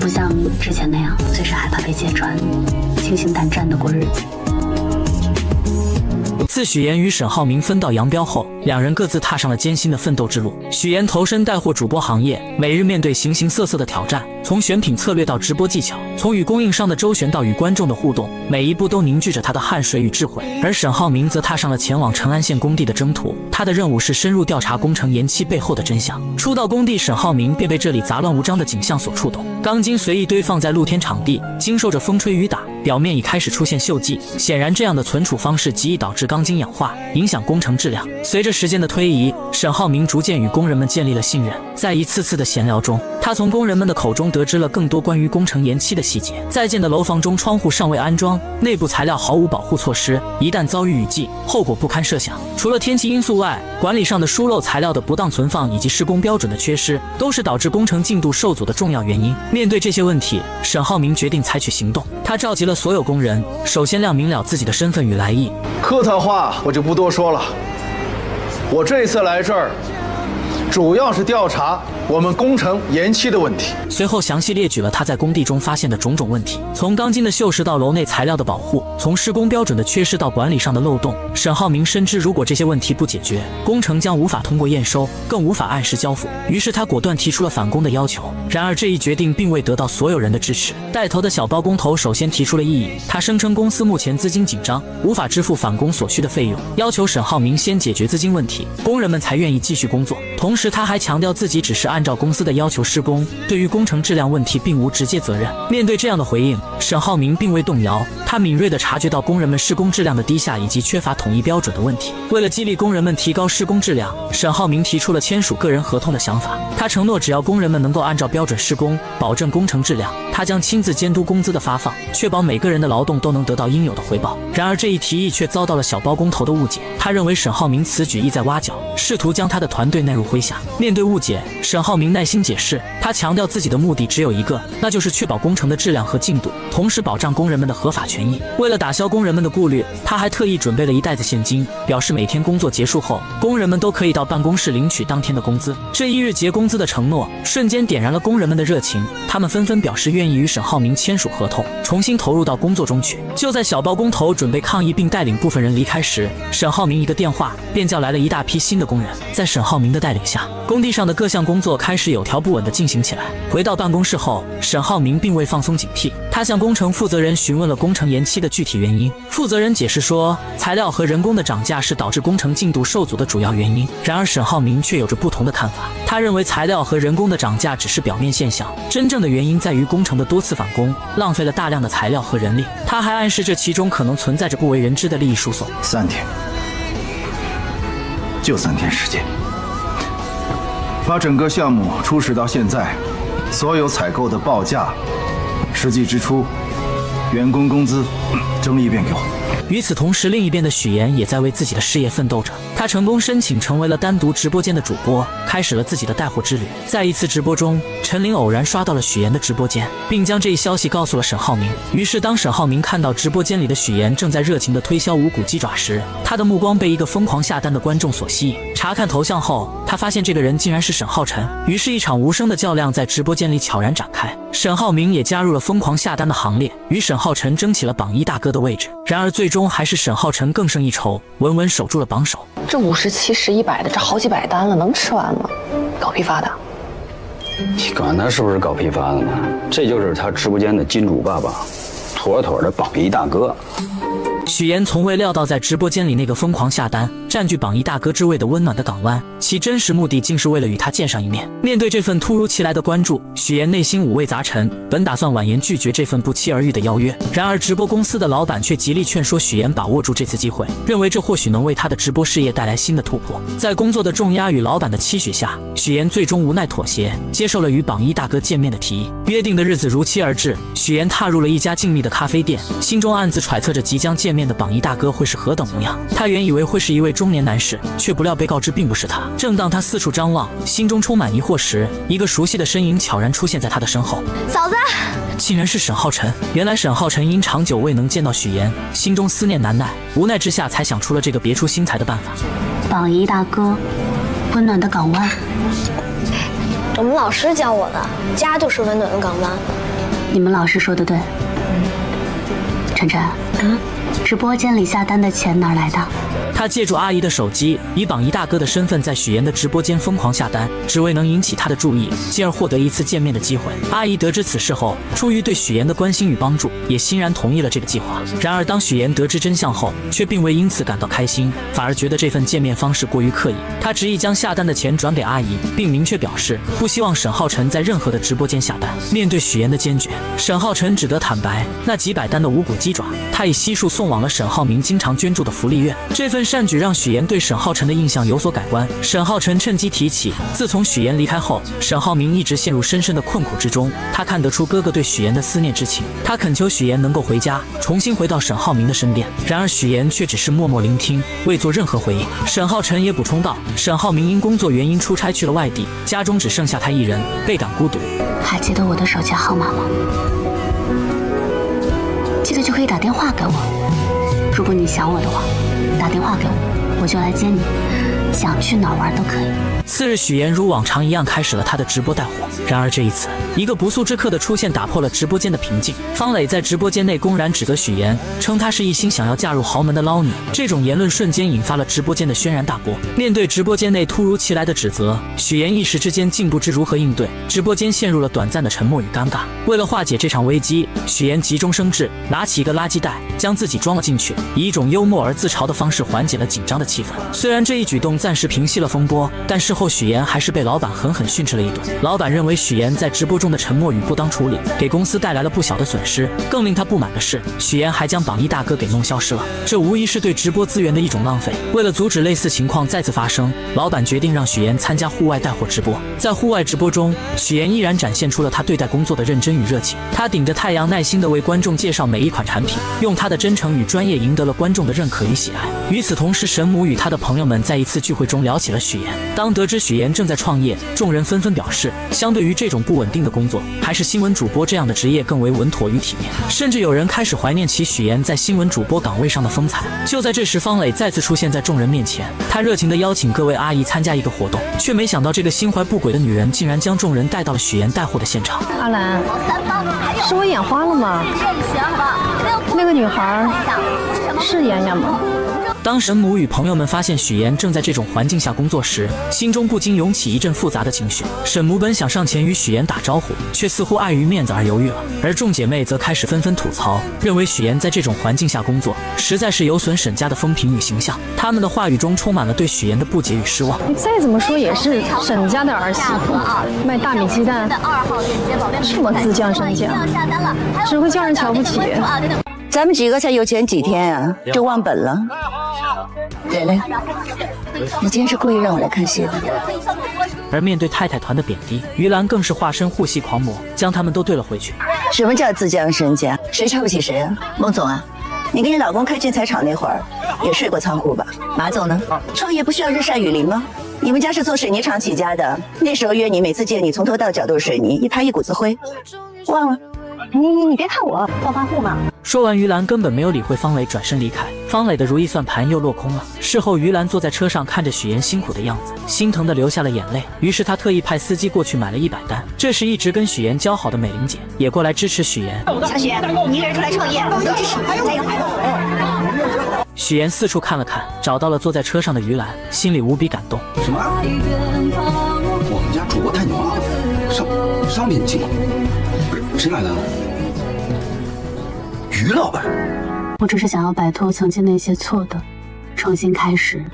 不像之前那样随时害怕被揭穿，清醒胆战的过日子。自许岩与沈浩明分道扬镳后，两人各自踏上了艰辛的奋斗之路。许岩投身带货主播行业，每日面对形形色色的挑战，从选品策略到直播技巧，从与供应商的周旋到与观众的互动，每一步都凝聚着他的汗水与智慧。而沈浩明则踏上了前往成安县工地的征途，他的任务是深入调查工程延期背后的真相。初到工地，沈浩明便被这里杂乱无章的景象所触动，钢筋随意堆放在露天场地，经受着风吹雨打，表面已开始出现锈迹。显然，这样的存储方式极易导致钢筋氧化，影响工程质量。随着时间的推移，沈浩明逐渐与工人们建立了信任。在一次次的闲聊中，他从工人们的口中得知了更多关于工程延期的细节。在建的楼房中，窗户尚未安装，内部材料毫无保护措施，一旦遭遇雨季，后果不堪设想。除了天气因素外，管理上的疏漏材料的不当存放以及施工标准的缺失，都是导致工程进度受阻的重要原因。面对这些问题，沈浩明决定采取行动。他召集了所有工人，首先亮明了自己的身份与来意。客套话我就不多说了，我这次来这儿主要是调查我们工程延期的问题。随后详细列举了他在工地中发现的种种问题，从钢筋的锈蚀到楼内材料的保护，从施工标准的缺失到管理上的漏洞。沈浩明深知，如果这些问题不解决，工程将无法通过验收，更无法按时交付。于是他果断提出了返工的要求。然而这一决定并未得到所有人的支持。带头的小包工头首先提出了异议，他声称公司目前资金紧张，无法支付返工所需的费用，要求沈浩明先解决资金问题，工人们才愿意继续工作。同时他还强调自己只是按照公司的要求施工，对于工程质量问题并无直接责任。面对这样的回应，沈浩明并未动摇，他敏锐地察觉到工人们施工质量的低下以及缺乏统一标准的问题。为了激励工人们提高施工质量，沈浩明提出了签署个人合同的想法。他承诺，只要工人们能够按照标准施工，保证工程质量，他将亲自监督工资的发放，确保每个人的劳动都能得到应有的回报。然而这一提议却遭到了小包工头的误解，他认为沈浩明此举意在挖角，试图将他的团队纳入麾下。面对误解，沈浩明耐心解释，他强调自己的目的只有一个，那就是确保工程的质量和进度，同时保障工人们的合法权益。为了打消工人们的顾虑，他还特意准备了一袋子现金，表示每天工作结束后，工人们都可以到办公室领取当天的工资。这一日结工资的承诺瞬间点燃了工人们的热情，他们纷纷表示愿意与沈浩明签署合同，重新投入到工作中去。就在小包工头准备抗议并带领部分人离开时，沈浩明一个电话便叫来了一大批新的工人。在沈浩明的带领下，工地上的各项工作开始有条不紊地进行起来。回到办公室后，沈浩明并未放松警惕，他向工程负责人询问了工程延期的具体原因。负责人解释说，材料和人工的涨价是导致工程进度受阻的主要原因。然而沈浩明却有着不同的看法，他认为材料和人工的涨价只是表面现象，真正的原因在于工程的多次返工，浪费了大量的材料和人力。他还暗示这其中可能存在着不为人知的利益输送。3天，就3天时间，把整个项目初始到现在，所有采购的报价、实际支出、员工工资，整理一遍给我。与此同时，另一边的许岩也在为自己的事业奋斗着。他成功申请成为了单独直播间的主播，开始了自己的带货之旅。在一次直播中，陈琳偶然刷到了许岩的直播间，并将这一消息告诉了沈浩明。于是当沈浩明看到直播间里的许岩正在热情地推销无骨鸡爪时，他的目光被一个疯狂下单的观众所吸引。查看头像后，他发现这个人竟然是沈浩辰。于是一场无声的较量在直播间里悄然展开。沈浩明也加入了疯狂下单的行列，与沈浩辰争起了榜一大哥的位置。然而最终还是沈浩辰更胜一筹，稳稳守住了榜首。这50、70、100的，这好几百单了，能吃完吗？搞批发的？你管他是不是搞批发的呢？这就是他直播间的金主爸爸，妥妥的榜一大哥。许岩从未料到，在直播间里那个疯狂下单、占据榜一大哥之位的温暖的港湾，其真实目的竟是为了与他见上一面。面对这份突如其来的关注，许岩内心五味杂陈，本打算婉言拒绝这份不期而遇的邀约。然而直播公司的老板却极力劝说许岩把握住这次机会，认为这或许能为他的直播事业带来新的突破。在工作的重压与老板的期许下，许岩最终无奈妥协，接受了与榜一大哥见面的提议。约定的日子如期而至，许岩踏入了一家静谧的咖啡店，心中暗自揣测着即将见面的榜一大哥会是何等模样。他原以为会是一位中年男士，却不料被告知并不是他。正当他四处张望，心中充满疑惑时，一个熟悉的身影悄然出现在他的身后。嫂子，竟然是沈浩辰。原来沈浩辰因长久未能见到许岩，心中思念难耐，无奈之下才想出了这个别出心裁的办法。榜一大哥，温暖的港湾。我们老师教我的，家就是温暖的港湾。你们老师说的对。晨晨，直播间里下单的钱哪儿来的？他借助阿姨的手机，以榜一大哥的身份在许岩的直播间疯狂下单，只为能引起他的注意，进而获得一次见面的机会。阿姨得知此事后，出于对许岩的关心与帮助，也欣然同意了这个计划。然而当许岩得知真相后，却并未因此感到开心，反而觉得这份见面方式过于刻意。他执意将下单的钱转给阿姨，并明确表示不希望沈浩辰在任何的直播间下单。面对许岩的坚决，沈浩辰只得坦白，那几百单的无骨鸡爪，他已悉数送往了沈浩明经常捐助的福利院。这份善举让许岩对沈浩辰的印象有所改观。沈浩辰趁机提起，自从许岩离开后，沈浩明一直陷入深深的困苦之中。他看得出哥哥对许岩的思念之情，他恳求许岩能够回家，重新回到沈浩明的身边。然而许岩却只是默默聆听，未做任何回应。沈浩辰也补充道，沈浩明因工作原因出差去了外地，家中只剩下他一人，倍感孤独。还记得我的手机号码吗？记得就可以打电话给我。如果你想我的话，打电话给我，我就来接你，想去哪儿玩都可以。次日，许岩如往常一样开始了他的直播带货。然而这一次，一个不速之客的出现打破了直播间的平静。方磊在直播间内公然指责许岩，称他是一心想要嫁入豪门的捞女。这种言论瞬间引发了直播间的轩然大波。面对直播间内突如其来的指责，许岩一时之间竟不知如何应对，直播间陷入了短暂的沉默与尴尬。为了化解这场危机，许岩急中生智，拿起一个垃圾袋，将自己装了进去，以一种幽默而自嘲的方式缓解了紧张的气氛。虽然这一举动暂时平息了风波，但事后许岩还是被老板狠狠训斥了一顿。老板认为许岩在直播中的沉默与不当处理，给公司带来了不小的损失。更令他不满的是，许岩还将榜一大哥给弄消失了，这无疑是对直播资源的一种浪费。为了阻止类似情况再次发生，老板决定让许岩参加户外带货直播。在户外直播中，许岩依然展现出了他对待工作的认真与热情。他顶着太阳，耐心地为观众介绍每一款产品，用他的真诚与专业赢得了观众的认可与喜爱。与此同时，沈母与他的朋友们在一次聚会中聊起了许岩。当得知许岩正在创业，众人纷纷表示，相对于这种不稳定的工作，还是新闻主播这样的职业更为稳妥与体面。甚至有人开始怀念起许岩在新闻主播岗位上的风采。就在这时，方磊再次出现在众人面前，他热情地邀请各位阿姨参加一个活动，却没想到这个心怀不轨的女人竟然将众人带到了许岩带货的现场。阿兰，是我眼花了吗？那个女孩是妍妍吗？当沈母与朋友们发现许岩正在这种环境下工作时，心中不禁涌起一阵复杂的情绪。沈母本想上前与许岩打招呼，却似乎碍于面子而犹豫了。而众姐妹则开始纷纷吐槽，认为许岩在这种环境下工作，实在是有损沈家的风评与形象。他们的话语中充满了对许岩的不解与失望。你再怎么说也是沈家的儿媳妇，卖大米鸡蛋，这么自降身价，只会叫人瞧不起。咱们几个才有钱几天啊，就忘本了。磊磊，你今天是故意让我来看戏的？而面对太太团的贬低，于兰更是化身护系狂魔，将他们都对了回去。什么叫自降身价？谁瞧不起谁啊？孟总啊，你跟你老公开建材厂那会儿，也睡过仓库吧？马总呢？创业不需要日晒雨淋吗？你们家是做水泥厂起家的，那时候约你，每次见你从头到脚都是水泥，一拍一股子灰，忘了？你别看我暴发户嘛。说完，于兰根本没有理会方磊，转身离开。方磊的如意算盘又落空了。事后，于兰坐在车上看着许妍辛苦的样子，心疼的流下了眼泪。于是他特意派司机过去买了100单。这时，一直跟许妍交好的美玲姐也过来支持许妍。小许，你一个人出来创业，我们都支持你，加油！许妍四处看了看，找到了坐在车上的于兰，心里无比感动。什么？我们家主播太牛了，商品进口，不是谁买的？于老板。我只是想要摆脱曾经那些错的，重新开始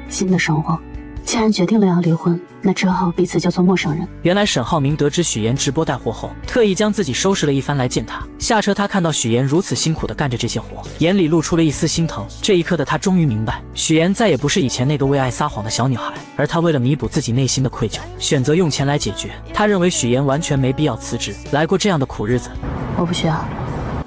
新的生活。既然决定了要离婚，那之后彼此就做陌生人。原来沈浩明得知许妍直播带货后，特意将自己收拾了一番来见她。下车，他看到许妍如此辛苦地干着这些活，眼里露出了一丝心疼。这一刻的他终于明白，许妍再也不是以前那个为爱撒谎的小女孩，而她为了弥补自己内心的愧疚，选择用钱来解决。他认为许妍完全没必要辞职，来过这样的苦日子。我不需要。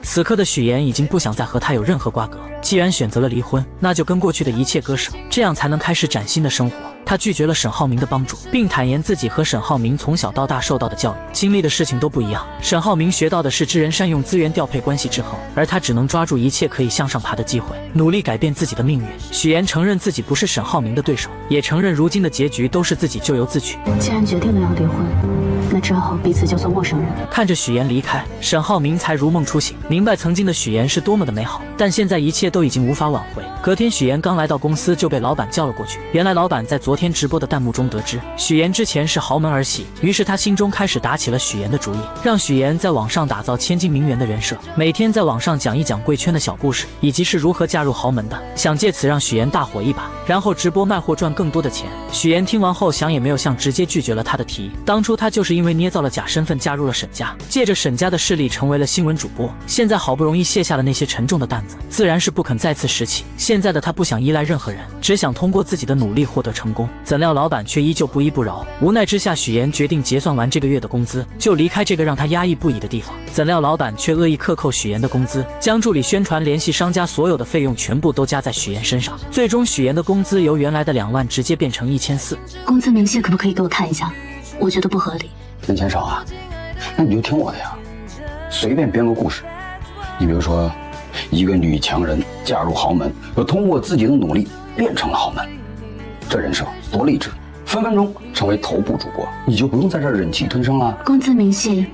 此刻的许妍已经不想再和他有任何瓜葛，既然选择了离婚，那就跟过去的一切割舍，这样才能开始崭新的生活。他拒绝了沈浩明的帮助，并坦言自己和沈浩明从小到大受到的教育、经历的事情都不一样。沈浩明学到的是知人善用资源、调配关系制衡，而他只能抓住一切可以向上爬的机会，努力改变自己的命运。许妍承认自己不是沈浩明的对手，也承认如今的结局都是自己咎由自取。既然决定了要离婚，那之后彼此就做陌生人。看着许妍离开，沈浩明才如梦初醒，明白曾经的许妍是多么的美好，但现在一切都已经无法挽回。隔天，许妍刚来到公司就被老板叫了过去。原来老板在昨天直播的弹幕中得知许妍之前是豪门儿媳，于是他心中开始打起了许妍的主意，让许妍在网上打造千金名媛的人设，每天在网上讲一讲贵圈的小故事，以及是如何嫁入豪门的，想借此让许妍大火一把，然后直播卖货赚更多的钱。许妍听完后想也没有想，直接拒绝了他的提议。当初他就是因为捏造了假身份嫁入了沈家，借着沈家的势力成为了新闻主播，现在好不容易卸下了那些沉重的担子，自然是不肯再次拾起。现在的他不想依赖任何人，只想通过自己的努力获得成功。怎料老板却依旧不依不饶，无奈之下，许妍决定结算完这个月的工资就离开这个让他压抑不已的地方。怎料老板却恶意克扣许妍的工资，将助理宣传、联系商家所有的费用全部都加在许妍身上，最终许妍的工资由原来的2万直接变成1400。工资明细可不可以给我看一下？我觉得不合理。人钱少啊，那你就听我的呀，随便编个故事。你比如说，一个女强人嫁入豪门，又通过自己的努力变成了豪门，这人设多励志，分分钟成为头部主播，你就不用在这儿忍气吞声了。工资明细，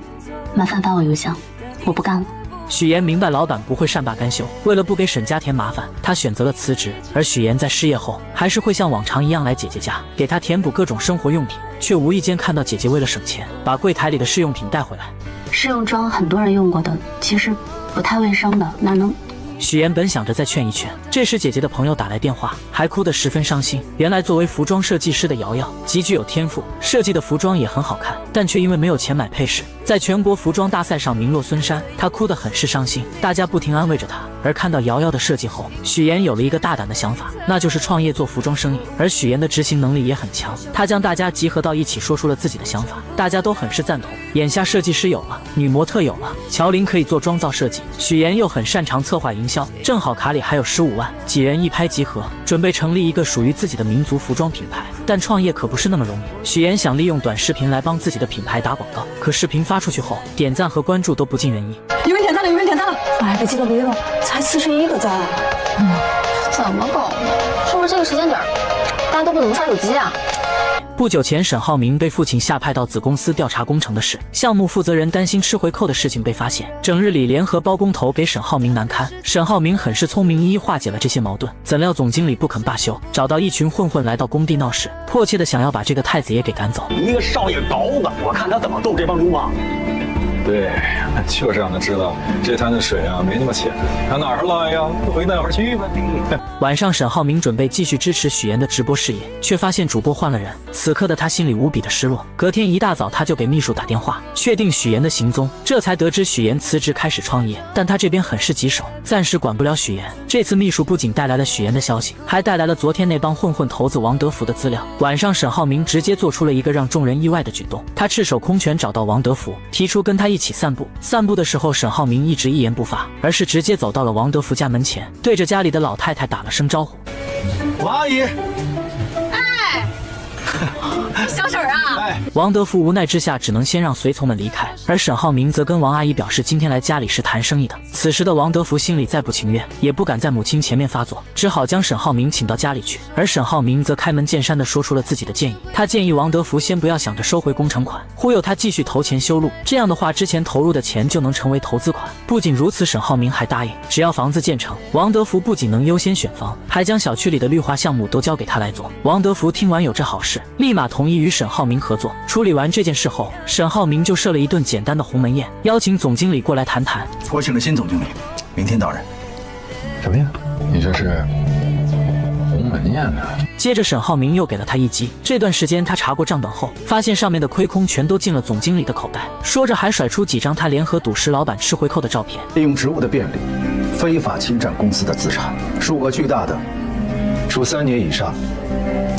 麻烦发我邮箱，我不干了。许妍明白老板不会善罢甘休，为了不给沈家添麻烦，她选择了辞职。而许妍在失业后，还是会像往常一样来姐姐家，给她填补各种生活用品，却无意间看到姐姐为了省钱，把柜台里的试用品带回来。试用装很多人用过的，其实不太卫生的，哪能？许妍本想着再劝一劝，这时姐姐的朋友打来电话，还哭得十分伤心。原来作为服装设计师的瑶瑶极具有天赋，设计的服装也很好看，但却因为没有钱买配饰，在全国服装大赛上名落孙山。她哭得很是伤心，大家不停安慰着她。而看到瑶瑶的设计后，许妍有了一个大胆的想法，那就是创业做服装生意。而许妍的执行能力也很强，她将大家集合到一起，说出了自己的想法，大家都很是赞同。眼下设计师有了，女模特有了，乔琳可以做妆造设计，许妍又很擅长策划营销，正好卡里还有15万，几人一拍即合，准备成立一个属于自己的民族服装品牌。但创业可不是那么容易，许妍想利用短视频来帮自己的品牌打广告，可视频发出去后，点赞和关注都不尽人意。有人点赞了，有人点赞了，哎，被几个逼了，才41个赞。怎么搞的？是不是这个时间点大家都不怎么刷手机啊？不久前，沈浩明被父亲下派到子公司调查工程的事，项目负责人担心吃回扣的事情被发现，整日里联合包工头给沈浩明难堪。沈浩明很是聪明，一一化解了这些矛盾。怎料总经理不肯罢休，找到一群混混来到工地闹事，迫切的想要把这个太子爷给赶走。一个少爷雹子，我看他怎么斗这帮流氓。对，就是让他知道这滩的水啊没那么浅，他哪儿来呀？回那儿去吧。晚上，沈浩明准备继续支持许妍的直播事业，却发现主播换了人。此刻的他心里无比的失落。隔天一大早，他就给秘书打电话，确定许妍的行踪，这才得知许妍辞职开始创业。但他这边很是棘手，暂时管不了许妍。这次秘书不仅带来了许妍的消息，还带来了昨天那帮混混头子王德福的资料。晚上，沈浩明直接做出了一个让众人意外的举动，他赤手空拳找到王德福，提出跟他一起散步。散步的时候，沈浩明一直一言不发，而是直接走到了王德福家门前，对着家里的老太太打了声招呼：“王阿姨。”小婶儿啊！王德福无奈之下，只能先让随从们离开，而沈浩明则跟王阿姨表示今天来家里是谈生意的。此时的王德福心里再不情愿，也不敢在母亲前面发作，只好将沈浩明请到家里去。而沈浩明则开门见山地说出了自己的建议，他建议王德福先不要想着收回工程款，忽悠他继续投钱修路，这样的话之前投入的钱就能成为投资款。不仅如此，沈浩明还答应，只要房子建成，王德福不仅能优先选房，还将小区里的绿化项目都交给他来做。王德福听完有这好事，立马同意与沈浩明合作。处理完这件事后，沈浩明就设了一顿简单的鸿门宴，邀请总经理过来谈谈。我请了新总经理，明天到任。什么呀？你这是鸿门宴呢？接着沈浩明又给了他一击。这段时间他查过账本后，发现上面的亏空全都进了总经理的口袋，说着还甩出几张他联合赌石老板吃回扣的照片。利用职务的便利，非法侵占公司的资产，数额巨大的，处3年以上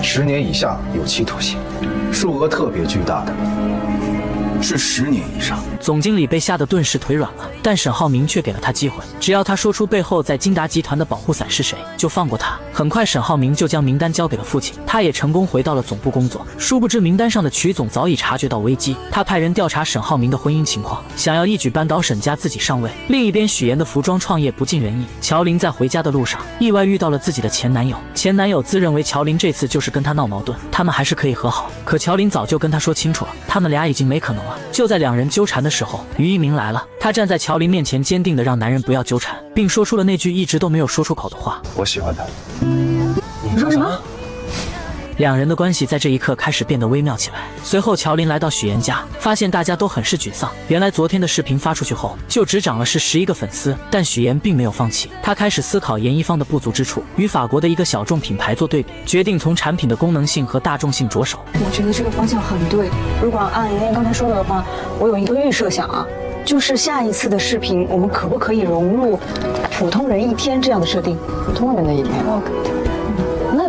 10年以下有期徒刑；数额特别巨大的，是10年以上。总经理被吓得顿时腿软了，但沈浩明却给了他机会，只要他说出背后在金达集团的保护伞是谁，就放过他。很快，沈浩明就将名单交给了父亲，他也成功回到了总部工作。殊不知，名单上的曲总早已察觉到危机，他派人调查沈浩明的婚姻情况，想要一举扳倒沈家自己上位。另一边，许妍的服装创业不尽人意，乔琳在回家的路上意外遇到了自己的前男友，前男友自认为乔琳这次就是跟他闹矛盾，他们还是可以和好，可乔琳早就跟他说清楚了，他们俩已经没可能了。就在两人纠缠的时候，于一鸣来了，他站在乔琳面前，坚定地让男人不要纠缠，并说出了那句一直都没有说出口的话：我喜欢他。你说什么？两人的关系在这一刻开始变得微妙起来。随后，乔琳来到许妍家，发现大家都很是沮丧。原来昨天的视频发出去后，就只涨了11个粉丝，但许妍并没有放弃，她开始思考研一方的不足之处，与法国的一个小众品牌做对比，决定从产品的功能性和大众性着手。我觉得这个方向很对。如果按妍妍刚才说的话，我有一个预设想啊，就是下一次的视频，我们可不可以融入普通人一天这样的设定？普通人的一天。那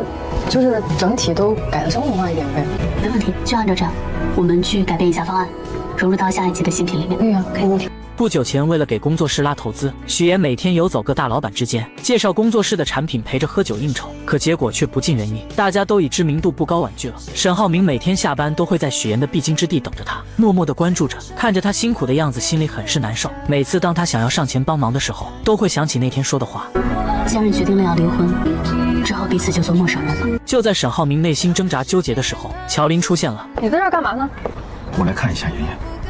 就是整体都改得生活化一点呗。没问题，就按照这样，我们去改变一下方案，融入到下一期的新品里面。对呀，可以问题。不久前，为了给工作室拉投资，许妍每天游走各大老板之间，介绍工作室的产品，陪着喝酒应酬，可结果却不尽人意，大家都以知名度不高婉拒了。沈浩明每天下班都会在许妍的必经之地等着他，默默地关注着，看着他辛苦的样子，心里很是难受。每次当他想要上前帮忙的时候，都会想起那天说的话：家人决定了要离婚，只好彼此就做陌生人了。就在沈浩明内心挣扎纠结的时候，乔琳出现了。你在这儿干嘛呢？我来看一下妍妍。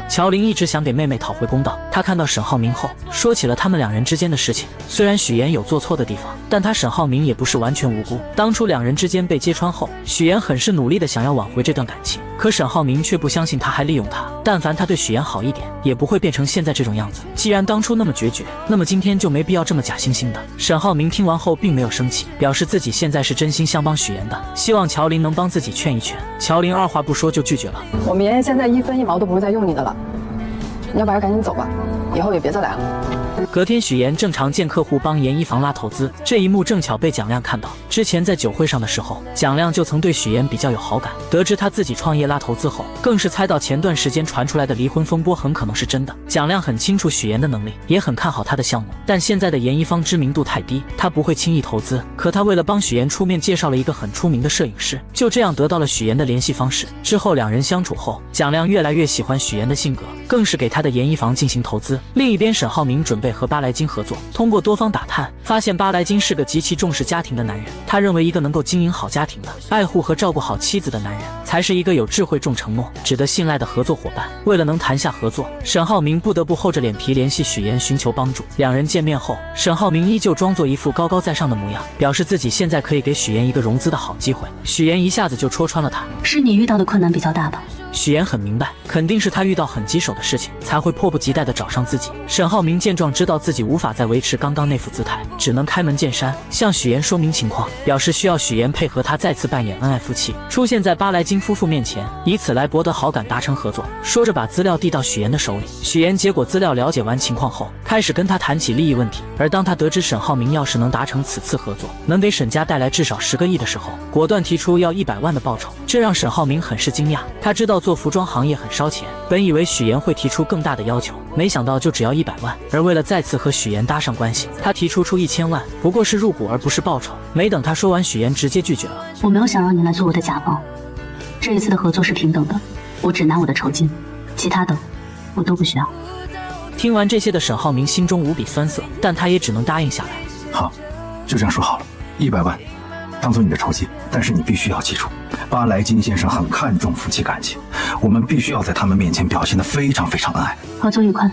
乔琳一直想给妹妹讨回公道，她看到沈浩明后，说起了他们两人之间的事情。虽然许妍有做错的地方，但她沈浩明也不是完全无辜。当初两人之间被揭穿后，许妍很是努力的想要挽回这段感情，可沈浩明却不相信她还利用她。但凡他对许妍好一点，也不会变成现在这种样子。既然当初那么决绝，那么今天就没必要这么假惺惺的。沈浩明听完后并没有生气，表示自己现在是真心想帮许妍的，希望乔琳能帮自己劝一劝。乔琳二话不说就拒绝了。我们妍妍现在1分1毛都不会再用你的了，要不然赶紧走吧，以后也别再来了。隔天，许妍正常见客户帮严一房拉投资，这一幕正巧被蒋亮看到。之前在酒会上的时候，蒋亮就曾对许妍比较有好感。得知他自己创业拉投资后，更是猜到前段时间传出来的离婚风波很可能是真的。蒋亮很清楚许妍的能力，也很看好他的项目，但现在的严一方知名度太低，他不会轻易投资。可他为了帮许妍出面介绍了一个很出名的摄影师，就这样得到了许妍的联系方式。之后两人相处后，蒋亮越来越喜欢许妍的性格，更是给他的严一房进行投资。另一边，沈浩明准备和巴莱金合作，通过多方打探，发现巴莱金是个极其重视家庭的男人。他认为一个能够经营好家庭的、爱护和照顾好妻子的男人，才是一个有智慧、重承诺、值得信赖的合作伙伴。为了能谈下合作，沈浩明不得不厚着脸皮联系许妍寻求帮助。两人见面后，沈浩明依旧装作一副高高在上的模样，表示自己现在可以给许妍一个融资的好机会。许妍一下子就戳穿了他：是你遇到的困难比较大吧？许岩很明白，肯定是他遇到很棘手的事情，才会迫不及待地找上自己。沈浩明见状，知道自己无法再维持刚刚那副姿态，只能开门见山向许岩说明情况，表示需要许岩配合他再次扮演恩爱夫妻，出现在巴莱金夫妇面前，以此来博得好感，达成合作。说着把资料递到许岩的手里，许岩接过资料，了解完情况后，开始跟他谈起利益问题。而当他得知沈浩明要是能达成此次合作，能给沈家带来至少10个亿的时候，果断提出要100万的报酬，这让沈浩明很是惊讶。他知道做服装行业很烧钱，本以为许岩会提出更大的要求，没想到就只要100万。而为了再次和许岩搭上关系，他提出1000万，不过是入股而不是报酬。没等他说完，许岩直接拒绝了。我没有想让你来做我的甲方，这一次的合作是平等的，我只拿我的酬金，其他的我都不需要。听完这些的沈浩明心中无比酸涩，但他也只能答应下来。好，就这样说好了，100万当做你的酬金，但是你必须要记住，巴莱金先生很看重夫妻感情，我们必须要在他们面前表现得非常非常恩爱。合作愉快。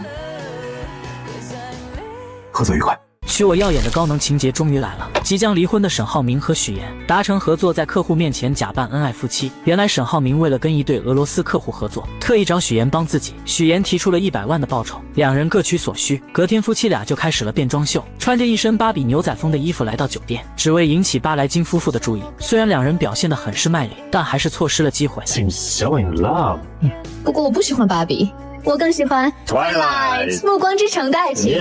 合作愉快。许我耀眼的高能情节终于来了！即将离婚的沈浩明和许岩达成合作，在客户面前假扮恩爱夫妻。原来沈浩明为了跟一对俄罗斯客户合作，特意找许岩帮自己。许岩提出了100万的报酬，两人各取所需。隔天夫妻俩就开始了变装秀，穿着一身芭比牛仔风的衣服来到酒店，只为引起巴莱金夫妇的注意。虽然两人表现得很是卖力，但还是错失了机会。Seems so in love。不过我不喜欢芭比，我更喜欢 Twilight 暮光之城的爱情。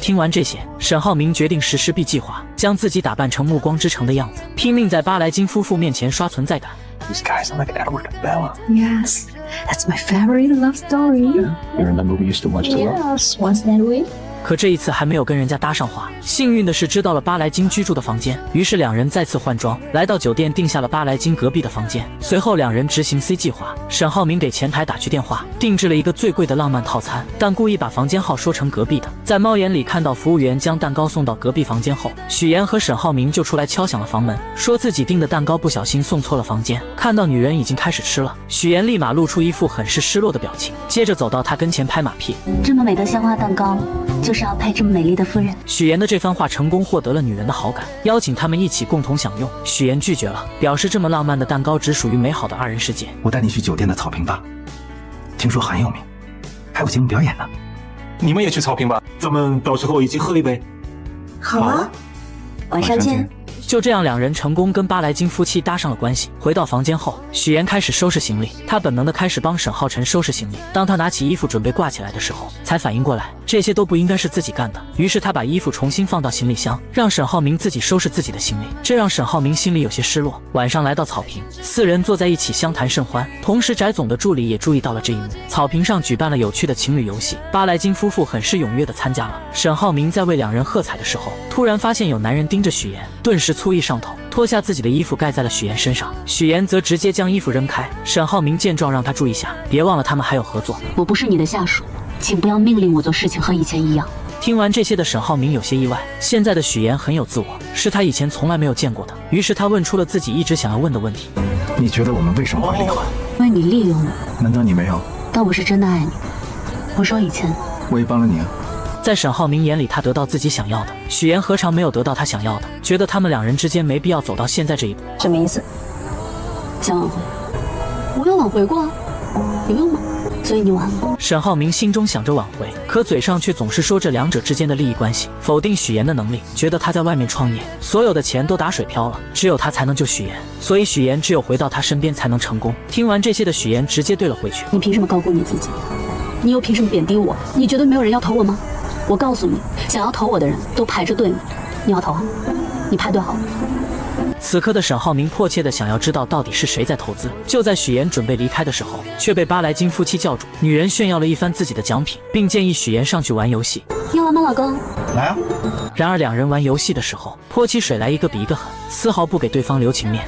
听完这些，沈浩明决定实施 B 计划，将自己打扮成暮光之城的样子，拼命在巴莱金夫妇面前刷存在感。These guys are like Edward and Bella. Yes, that's my favorite love story. You remember we used to watch the Yes, once that way. 可这一次还没有跟人家搭上话，幸运的是知道了巴莱金居住的房间，于是两人再次换装，来到酒店订下了巴莱金隔壁的房间。随后两人执行 C 计划，沈浩明给前台打去电话，定制了一个最贵的浪漫套餐，但故意把房间号说成隔壁的。在猫眼里看到服务员将蛋糕送到隔壁房间后，许岩和沈浩明就出来敲响了房门，说自己订的蛋糕不小心送错了房间。看到女人已经开始吃了，许岩立马露出一副很是失落的表情，接着走到她跟前拍马屁，这么美的鲜花蛋糕，就是要配这么美丽的夫人。许岩的这番话成功获得了女人的好感，邀请他们一起共同享用。许岩拒绝了，表示这么浪漫的蛋糕只属于美好的2人世界。我带你去酒店的草坪吧，听说很有名，还有节目表演呢。你们也去草坪吧，咱们到时候一起喝一杯。好啊，晚上见。就这样，两人成功跟巴莱金夫妻搭上了关系。回到房间后，许岩开始收拾行李，他本能的开始帮沈浩辰收拾行李。当他拿起衣服准备挂起来的时候，才反应过来这些都不应该是自己干的。于是他把衣服重新放到行李箱，让沈浩明自己收拾自己的行李，这让沈浩明心里有些失落。晚上来到草坪，4人坐在一起相谈甚欢。同时翟总的助理也注意到了这一幕。草坪上举办了有趣的情侣游戏，巴莱金夫妇很是踊跃地参加了。沈浩明在为两人喝彩的时候，突然发现有男人盯着许岩，顿时醋意上头，脱下自己的衣服盖在了许岩身上。许岩则直接将衣服扔开。沈浩明见状让他注意下，别忘了他们还有合作。我不是你的下属，请不要命令我做事情和以前一样。听完这些的沈浩明有些意外，现在的许岩很有自我，是他以前从来没有见过的。于是他问出了自己一直想要问的问题：你觉得我们为什么会离婚？因为你利用我。难道你没有？但我是真的爱你。我说以前我也帮了你啊。在沈浩明眼里，他得到自己想要的，许岩何尝没有得到他想要的？觉得他们两人之间没必要走到现在这一步。什么意思？想挽回？我有挽回过啊，有用吗？所以你挽回。沈浩明心中想着挽回，可嘴上却总是说这两者之间的利益关系，否定许岩的能力，觉得他在外面创业，所有的钱都打水漂了，只有他才能救许岩，所以许岩只有回到他身边才能成功。听完这些的许岩直接对了回去：你凭什么高估你自己？你又凭什么贬低我？你觉得没有人要投我吗？我告诉你，想要投我的人都排着队呢。你要投啊？你排队好了。此刻的沈浩明迫切地想要知道到底是谁在投资。就在许岩准备离开的时候，却被巴莱金夫妻叫住。女人炫耀了一番自己的奖品，并建议许岩上去玩游戏。要玩吗，老公？来啊！然而两人玩游戏的时候，泼起水来一个比一个狠，丝毫不给对方留情面。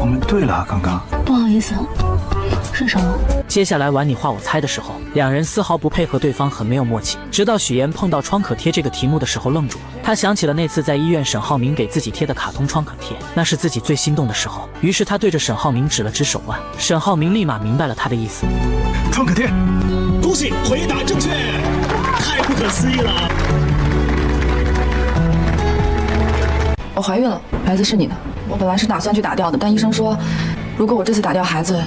我们对了，刚刚。不好意思，是什么？接下来玩你画我猜的时候，两人丝毫不配合对方，很没有默契。直到许岩碰到创可贴这个题目的时候愣住了，他想起了那次在医院沈浩明给自己贴的卡通创可贴，那是自己最心动的时候。于是他对着沈浩明指了指手腕，沈浩明立马明白了他的意思。创可贴，恭喜回答正确，太不可思议了。我怀孕了，孩子是你的。我本来是打算去打掉的，但医生说，如果我这次打掉孩子，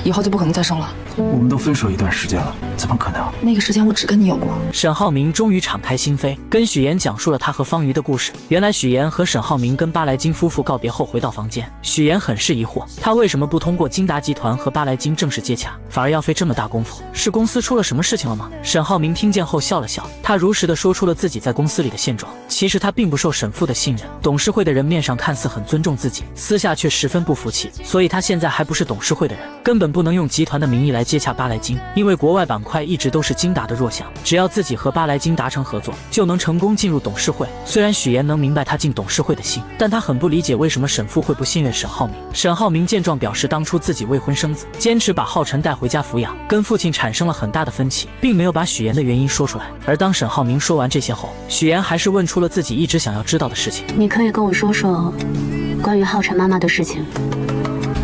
以后就不可能再生了。我们都分手一段时间了，怎么可能？那个时间我只跟你有过。沈浩明终于敞开心扉，跟许妍讲述了他和方瑜的故事。原来许妍和沈浩明跟巴莱金夫妇告别后回到房间，许妍很是疑惑，他为什么不通过金达集团和巴莱金正式接洽，反而要费这么大功夫？是公司出了什么事情了吗？沈浩明听见后笑了笑，他如实的说出了自己在公司里的现状。其实他并不受沈父的信任，董事会的人面上看似很尊重自己，私下却十分不服气，所以他现在还不是董事会的人，根本不能用集团的名义来接洽巴莱金，因为国外板块一直都是金达的弱项，只要自己和巴莱金达成合作，就能成功进入董事会。虽然许妍能明白他进董事会的心，但他很不理解为什么沈父会不信任沈浩明。沈浩明见状表示，当初自己未婚生子，坚持把浩辰带回家抚养，跟父亲产生了很大的分歧，并没有把许妍的原因说出来。而当沈浩明说完这些后，许妍还是问出了自己一直想要知道的事情。你可以跟我说说关于浩辰妈妈的事情，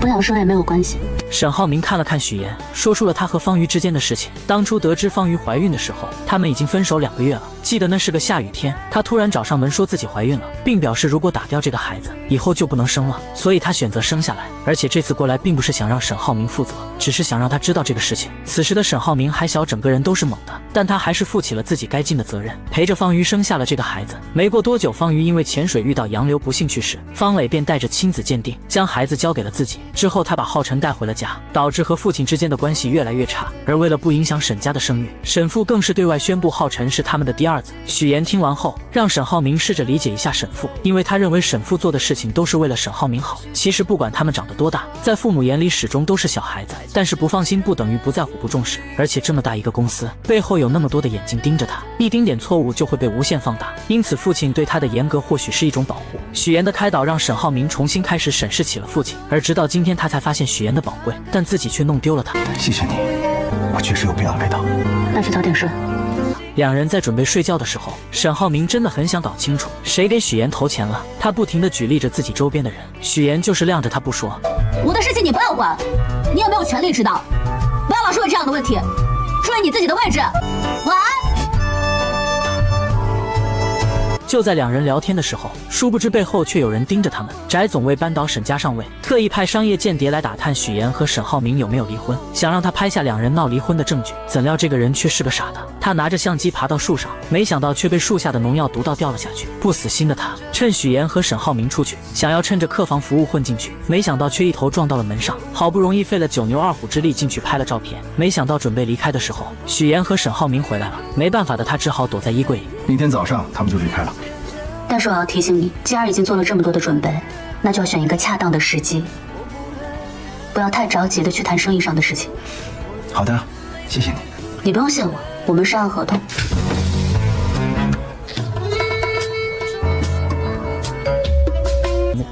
不想说也没有关系。沈浩明看了看许妍，说出了他和方瑜之间的事情。当初得知方瑜怀孕的时候，他们已经分手2个月了。记得那是个下雨天，他突然找上门说自己怀孕了，并表示如果打掉这个孩子，以后就不能生了，所以他选择生下来。而且这次过来并不是想让沈浩明负责，只是想让他知道这个事情。此时的沈浩明还小，整个人都是懵的，但他还是负起了自己该尽的责任，陪着方瑜生下了这个孩子。没过多久，方瑜因为潜水遇到洋流不幸去世，方磊便带着亲子鉴定将孩子交给了自己。之后他把浩辰带回了家，导致和父亲之间的关系越来越差。而为了不影响沈家的声誉，沈父更是对外宣布浩辰是他们的第二子。许妍听完后，让沈浩明试着理解一下沈父，因为他认为沈父做的事情都是为了沈浩明好。其实不管他们长得多大，在父母眼里始终都是小孩子，但是不放心不等于不在乎不重视。而且这么大一个公司，背后有那么多的眼睛盯着他，一丁点错误就会被无限放大，因此父亲对他的严格或许是一种保护。许妍的开导让沈浩明重新开始审视起了父亲，而直到今天他才发现许妍的宝贵，但自己却弄丢了他。谢谢你，我确实有必要来到。那就早点睡。两人在准备睡觉的时候，沈浩明真的很想搞清楚谁给许妍投钱了。他不停地举例着自己周边的人，许妍就是晾着他不说。我的事情你不要管，你也没有权利知道。不要老是问这样的问题，注意你自己的位置。晚安。就在两人聊天的时候，殊不知背后却有人盯着他们。翟总为扳倒沈家上位，特意派商业间谍来打探许妍和沈浩明有没有离婚，想让他拍下两人闹离婚的证据。怎料这个人却是个傻的，他拿着相机爬到树上，没想到却被树下的农药毒到掉了下去。不死心的他趁许妍和沈浩明出去，想要趁着客房服务混进去，没想到却一头撞到了门上。好不容易费了9牛2虎之力进去拍了照片，没想到准备离开的时候，许妍和沈浩明回来了。没办法的他只好躲在衣柜里。明天早上他们就离开了。但是我要提醒你，既然已经做了这么多的准备，那就要选一个恰当的时机，不要太着急的去谈生意上的事情。好的，谢谢你。你不用谢我，我们是按合同。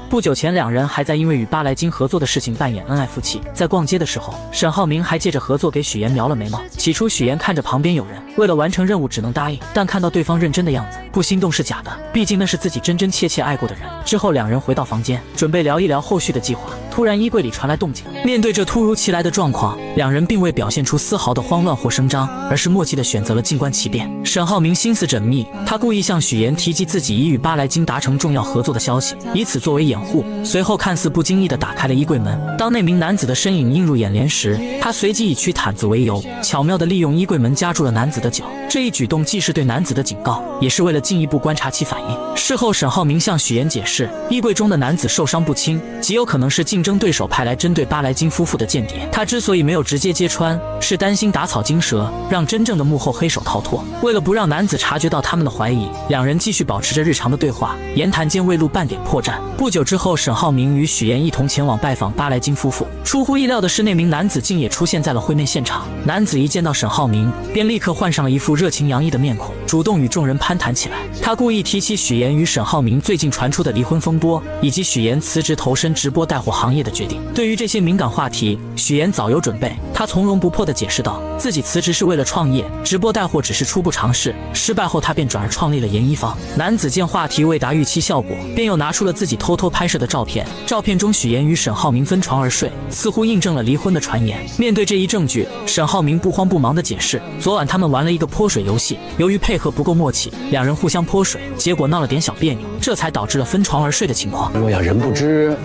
不久前，两人还在因为与巴莱金合作的事情扮演恩爱夫妻。在逛街的时候，沈浩明还借着合作给许妍描了眉毛。起初，许妍看着旁边有人，为了完成任务只能答应，但看到对方认真的样子，不心动是假的，毕竟那是自己真真切切爱过的人。之后，两人回到房间，准备聊一聊后续的计划。突然，衣柜里传来动静。面对这突如其来的状况，两人并未表现出丝毫的慌乱或声张，而是默契地选择了静观其变。沈浩明心思缜密，他故意向许妍提及自己已与巴莱金达成重要合作的消息，以此作为掩护。随后看似不经意地打开了衣柜门，当那名男子的身影映入眼帘时，他随即以取毯子为由，巧妙地利用衣柜门夹住了男子的脚。这一举动既是对男子的警告，也是为了进一步观察其反应。事后，沈浩明向许妍解释，衣柜中的男子受伤不轻，极有可能是竞争对手派来针对巴莱金夫妇的间谍。他之所以没有直接揭穿，是担心打草惊蛇，让真正的幕后黑手逃脱。为了不让男子察觉到他们的怀疑，两人继续保持着日常的对话，言谈间未露半点破绽。不久之后，沈浩明与许妍一同前往拜访巴莱金夫妇。出乎意料的是，那名男子竟也出现在了会面现场。男子一见到沈浩明，便立刻换上了一副热情洋溢的面孔，主动与众人攀谈起来。他故意提起许妍与沈浩明最近传出的离婚风波，以及许妍辞职投身直播带货行业的决定。对于这些敏感话题，许妍早有准备，她从容不迫地解释道，自己辞职是为了创业，直播带货只是初步尝试，失败后她便转而创立了研一方。男子见话题未达预期效果，便又拿出了自己偷偷拍摄的照片，照片中许妍与沈浩明分床而睡，似乎印证了离婚的传言。面对这一证据，沈浩明不慌不忙地解释，昨晚他们玩了一个泼水游戏，由于配合不够默契，两人互相泼水，结果闹了点小别扭，这才导致了分床而睡的情况。若要人不知，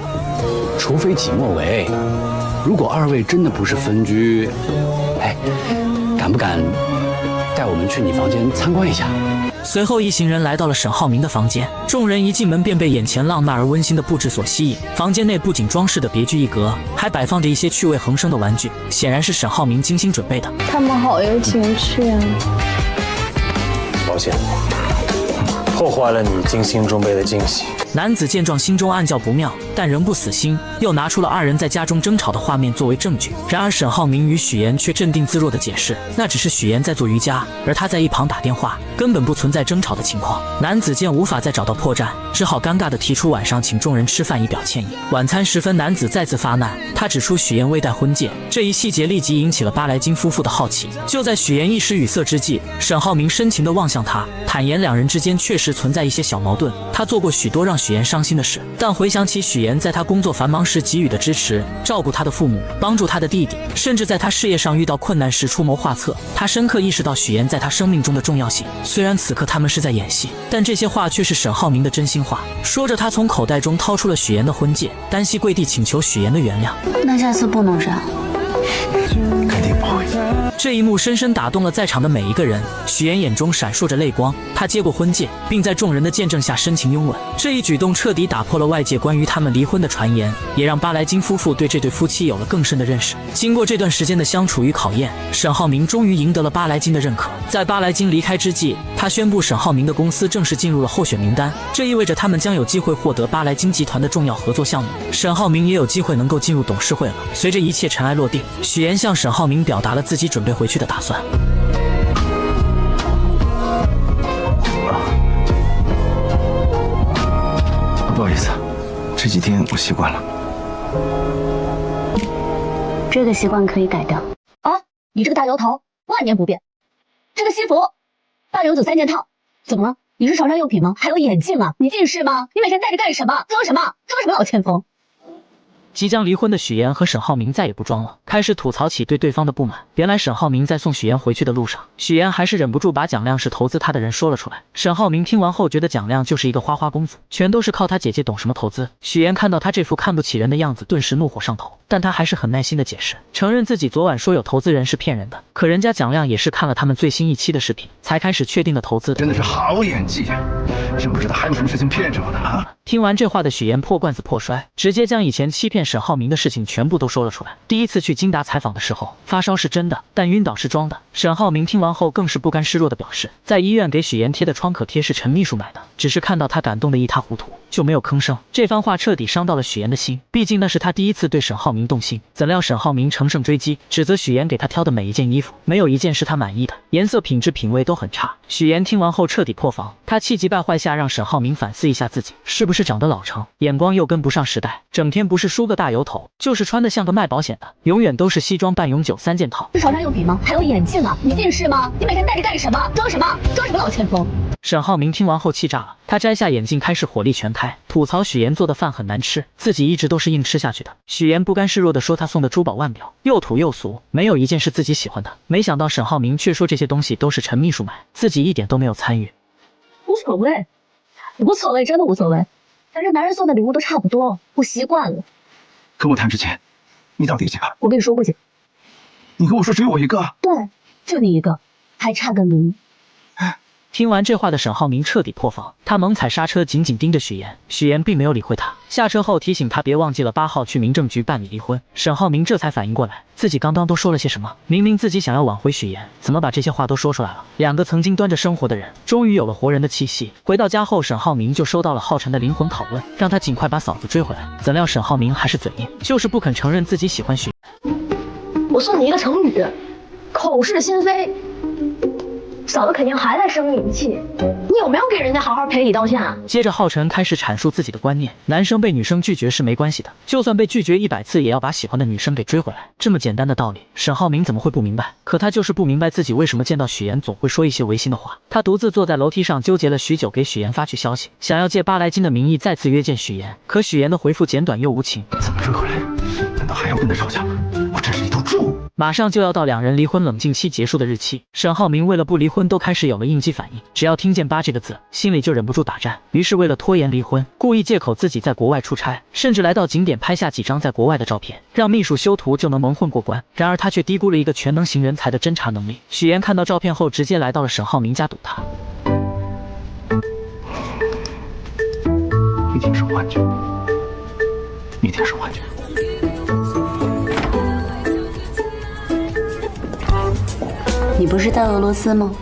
除非己莫为。如果二位真的不是分居，哎，敢不敢带我们去你房间参观一下？随后，一行人来到了沈浩明的房间，众人一进门便被眼前浪漫而温馨的布置所吸引。房间内不仅装饰的别具一格，还摆放着一些趣味横生的玩具，显然是沈浩明精心准备的。他们好有情趣啊！抱歉，破坏了你精心准备的惊喜。男子见状，心中暗叫不妙，但仍不死心，又拿出了二人在家中争吵的画面作为证据。然而沈浩明与许妍却镇定自若地解释，那只是许妍在做瑜伽，而他在一旁打电话，根本不存在争吵的情况。男子见无法再找到破绽，只好尴尬地提出晚上请众人吃饭以表歉意。晚餐时分，男子再次发难，他指出许妍未戴婚戒，这一细节立即引起了巴莱金夫妇的好奇。就在许妍一时语塞之际，沈浩明深情地望向他，坦言两人之间确实存在一些小矛盾，他做过许多让许妍伤心的事，但回想起许妍在他工作繁忙时给予的支持，照顾他的父母，帮助他的弟弟，甚至在他事业上遇到困难时出谋划策，他深刻意识到许妍在他生命中的重要性。虽然此刻他们是在演戏，但这些话却是沈浩明的真心话。说着，他从口袋中掏出了许妍的婚戒，单膝跪地请求许妍的原谅。那下次不能这样。肯定不会。这一幕深深打动了在场的每一个人，许妍眼中闪烁着泪光，她接过婚戒，并在众人的见证下深情拥吻。这一举动彻底打破了外界关于他们离婚的传言，也让巴莱金夫妇对这对夫妻有了更深的认识。经过这段时间的相处与考验，沈浩明终于赢得了巴莱金的认可。在巴莱金离开之际，他宣布沈浩明的公司正式进入了候选名单，这意味着他们将有机会获得巴莱金集团的重要合作项目。沈浩明也有机会能够进入董事会了。随着一切尘埃落定，许妍向沈浩明表达了自己准备回去的打算。不好意思，这几天我习惯了。这个习惯可以改掉。啊，你这个大摇头，万年不变。这个西服899 3件套，怎么了？你是潮商用品吗？还有眼镜啊？你近视吗？你每天戴着干什么？装什么？装什么老千锋？即将离婚的许妍和沈浩明再也不装了，开始吐槽起对对方的不满。原来沈浩明在送许妍回去的路上，许妍还是忍不住把蒋亮是投资他的人说了出来。沈浩明听完后觉得蒋亮就是一个花花公子，全都是靠他姐姐懂什么投资。许妍看到他这副看不起人的样子，顿时怒火上头，但他还是很耐心的解释，承认自己昨晚说有投资人是骗人的，可人家蒋亮也是看了他们最新一期的视频才开始确定的投资的。真的是好演技啊！真不知道还有什么事情骗着我呢啊！听完这话的许妍破罐子破摔，直接将以前欺骗沈浩明的事情全部都说了出来。第一次去金达采访的时候，发烧是真的，但晕倒是装的。沈浩明听完后更是不甘示弱的表示，在医院给许妍贴的创可贴是陈秘书买的，只是看到他感动得一塌糊涂，就没有吭声。这番话彻底伤到了许妍的心，毕竟那是他第一次对沈浩明动心。怎料沈浩明乘胜追击，指责许妍给他挑的每一件衣服，没有一件是他满意的，颜色、品质、品味都很差。许妍听完后彻底破防，他气急败坏下让沈浩明反思一下自己是不是长得老成，眼光又跟不上时代，整天不是梳个大油头，就是穿得像个卖保险的，永远都是西装半永久3件套。是潮商用品吗？还有眼镜啊？你近视吗？你每天戴着干什么？装什么？装什么老千锋？沈浩明听完后气炸了，他摘下眼镜开始火力全开，吐槽许妍做的饭很难吃，自己一直都是硬吃下去的。许妍不甘示弱地说他送的珠宝腕表又土又俗，没有一件是自己喜欢的。没想到沈浩明却说这些东西都是陈秘书买，自己一点都没有参与。无所谓，无所谓，真的无所谓。反正男人送的礼物都差不多，我习惯了。跟我谈之前，你到底几个？我跟你说过几个？你跟我说只有我一个？对，就你一个，还差个0。听完这话的沈浩明彻底破防，他猛踩刹车，紧紧盯着许妍。许妍并没有理会他，下车后提醒他别忘记了8号去民政局办理离婚。沈浩明这才反应过来，自己刚刚都说了些什么。明明自己想要挽回许妍，怎么把这些话都说出来了？两个曾经端着生活的人，终于有了活人的气息。回到家后，沈浩明就收到了浩辰的灵魂拷问，让他尽快把嫂子追回来。怎料沈浩明还是嘴硬，就是不肯承认自己喜欢许妍。我送你一个成语，口是心非。嫂子肯定还在生你的气，你有没有给人家好好赔礼道歉啊？接着浩辰开始阐述自己的观念，男生被女生拒绝是没关系的，就算被拒绝100次也要把喜欢的女生给追回来。这么简单的道理，沈浩明怎么会不明白？可他就是不明白自己为什么见到许妍总会说一些违心的话。他独自坐在楼梯上纠结了许久，给许妍发去消息，想要借巴莱金的名义再次约见许妍，可许妍的回复简短又无情。怎么追回来？难道还要跟他吵架？我真是一头猪！马上就要到两人离婚冷静期结束的日期，沈浩明为了不离婚都开始有了应激反应，只要听见8这个字，心里就忍不住打颤。于是为了拖延离婚，故意借口自己在国外出差，甚至来到景点拍下几张在国外的照片，让秘书修图就能蒙混过关。然而他却低估了一个全能型人才的侦查能力。许岩看到照片后，直接来到了沈浩明家堵他。一定是幻觉，一定是幻觉。你不是在俄罗斯吗？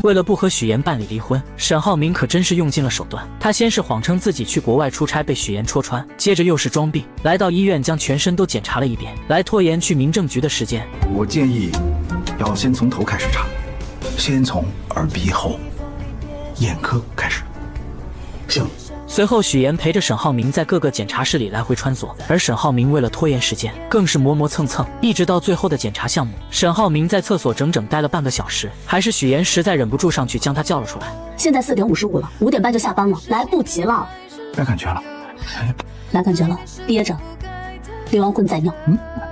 为了不和许岩办理离婚，沈浩明可真是用尽了手段。他先是谎称自己去国外出差被许岩戳穿，接着又是装病，来到医院将全身都检查了一遍，来拖延去民政局的时间。我建议要先从头开始查，先从耳鼻喉眼科开始。行。随后许岩陪着沈浩明在各个检查室里来回穿梭，而沈浩明为了拖延时间，更是磨磨蹭蹭，一直到最后的检查项目，沈浩明在厕所整整待了半个小时，还是许岩实在忍不住上去将他叫了出来。现在4点55了，5点半就下班了，来不及了。来感觉了，来感觉了，憋着，流完混再尿。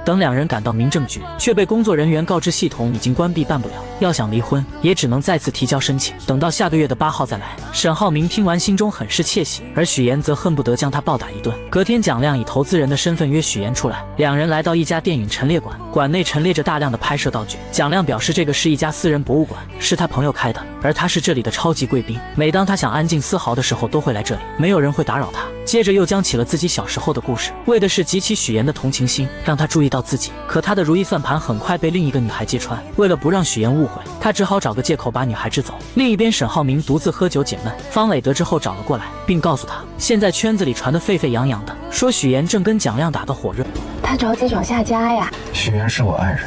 等两人赶到民政局，却被工作人员告知系统已经关闭，办不了。要想离婚，也只能再次提交申请，等到下个月的8号再来。沈浩明听完心中很是窃喜，而许岩则恨不得将他暴打一顿。隔天，蒋亮以投资人的身份约许岩出来，两人来到一家电影陈列馆，馆内陈列着大量的拍摄道具。蒋亮表示这个是一家私人博物馆，是他朋友开的，而他是这里的超级贵宾，每当他想安静丝毫的时候都会来这里，没有人会打扰他。接着又讲起了自己小时候的故事，为的是激起许岩的同情心，让他注意到自己。可他的如意算盘很快被另一个女孩揭穿，为了不让许岩误会，他只好找个借口把女孩支走。另一边，沈浩明独自喝酒解闷，方磊得知后找了过来，并告诉他，现在圈子里传得沸沸扬扬的，说许岩正跟蒋亮打得火热。他着急找下家呀。许岩是我爱人，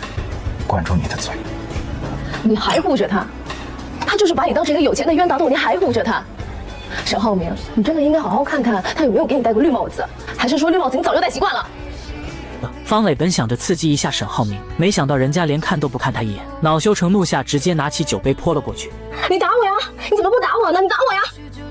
管住你的嘴。你还护着他，他就是把你当成一个有钱的冤大头，你还护着他。沈浩明，你真的应该好好看看他有没有给你戴过绿帽子，还是说绿帽子你早就戴习惯了？方磊本想着刺激一下沈浩明，没想到人家连看都不看他一眼，恼羞成怒下，直接拿起酒杯泼了过去。你打我呀！你怎么不打我呢？你打我呀！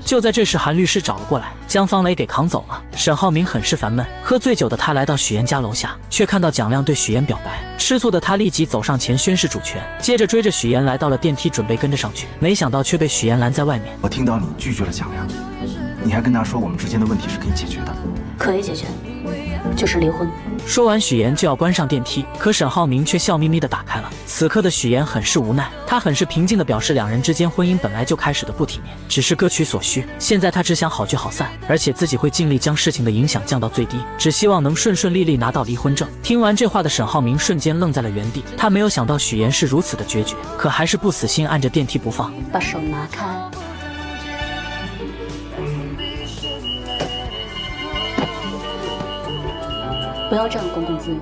就在这时，韩律师找了过来，将方磊给扛走了。沈浩明很是烦闷，喝醉酒的他来到许岩家楼下，却看到蒋亮对许岩表白。吃醋的他立即走上前宣誓主权，接着追着许岩来到了电梯，准备跟着上去，没想到却被许岩拦在外面。我听到你拒绝了蒋亮，你还跟他说我们之间的问题是可以解决的。可以解决，就是离婚。说完，许岩就要关上电梯，可沈浩明却笑眯眯地打开了。此刻的许岩很是无奈，他很是平静地表示，两人之间婚姻本来就开始的不体面，只是各取所需。现在他只想好聚好散，而且自己会尽力将事情的影响降到最低，只希望能顺顺利利拿到离婚证。听完这话的沈浩明瞬间愣在了原地，他没有想到许岩是如此的决绝，可还是不死心按着电梯不放。把手拿开。不要这样公共资源。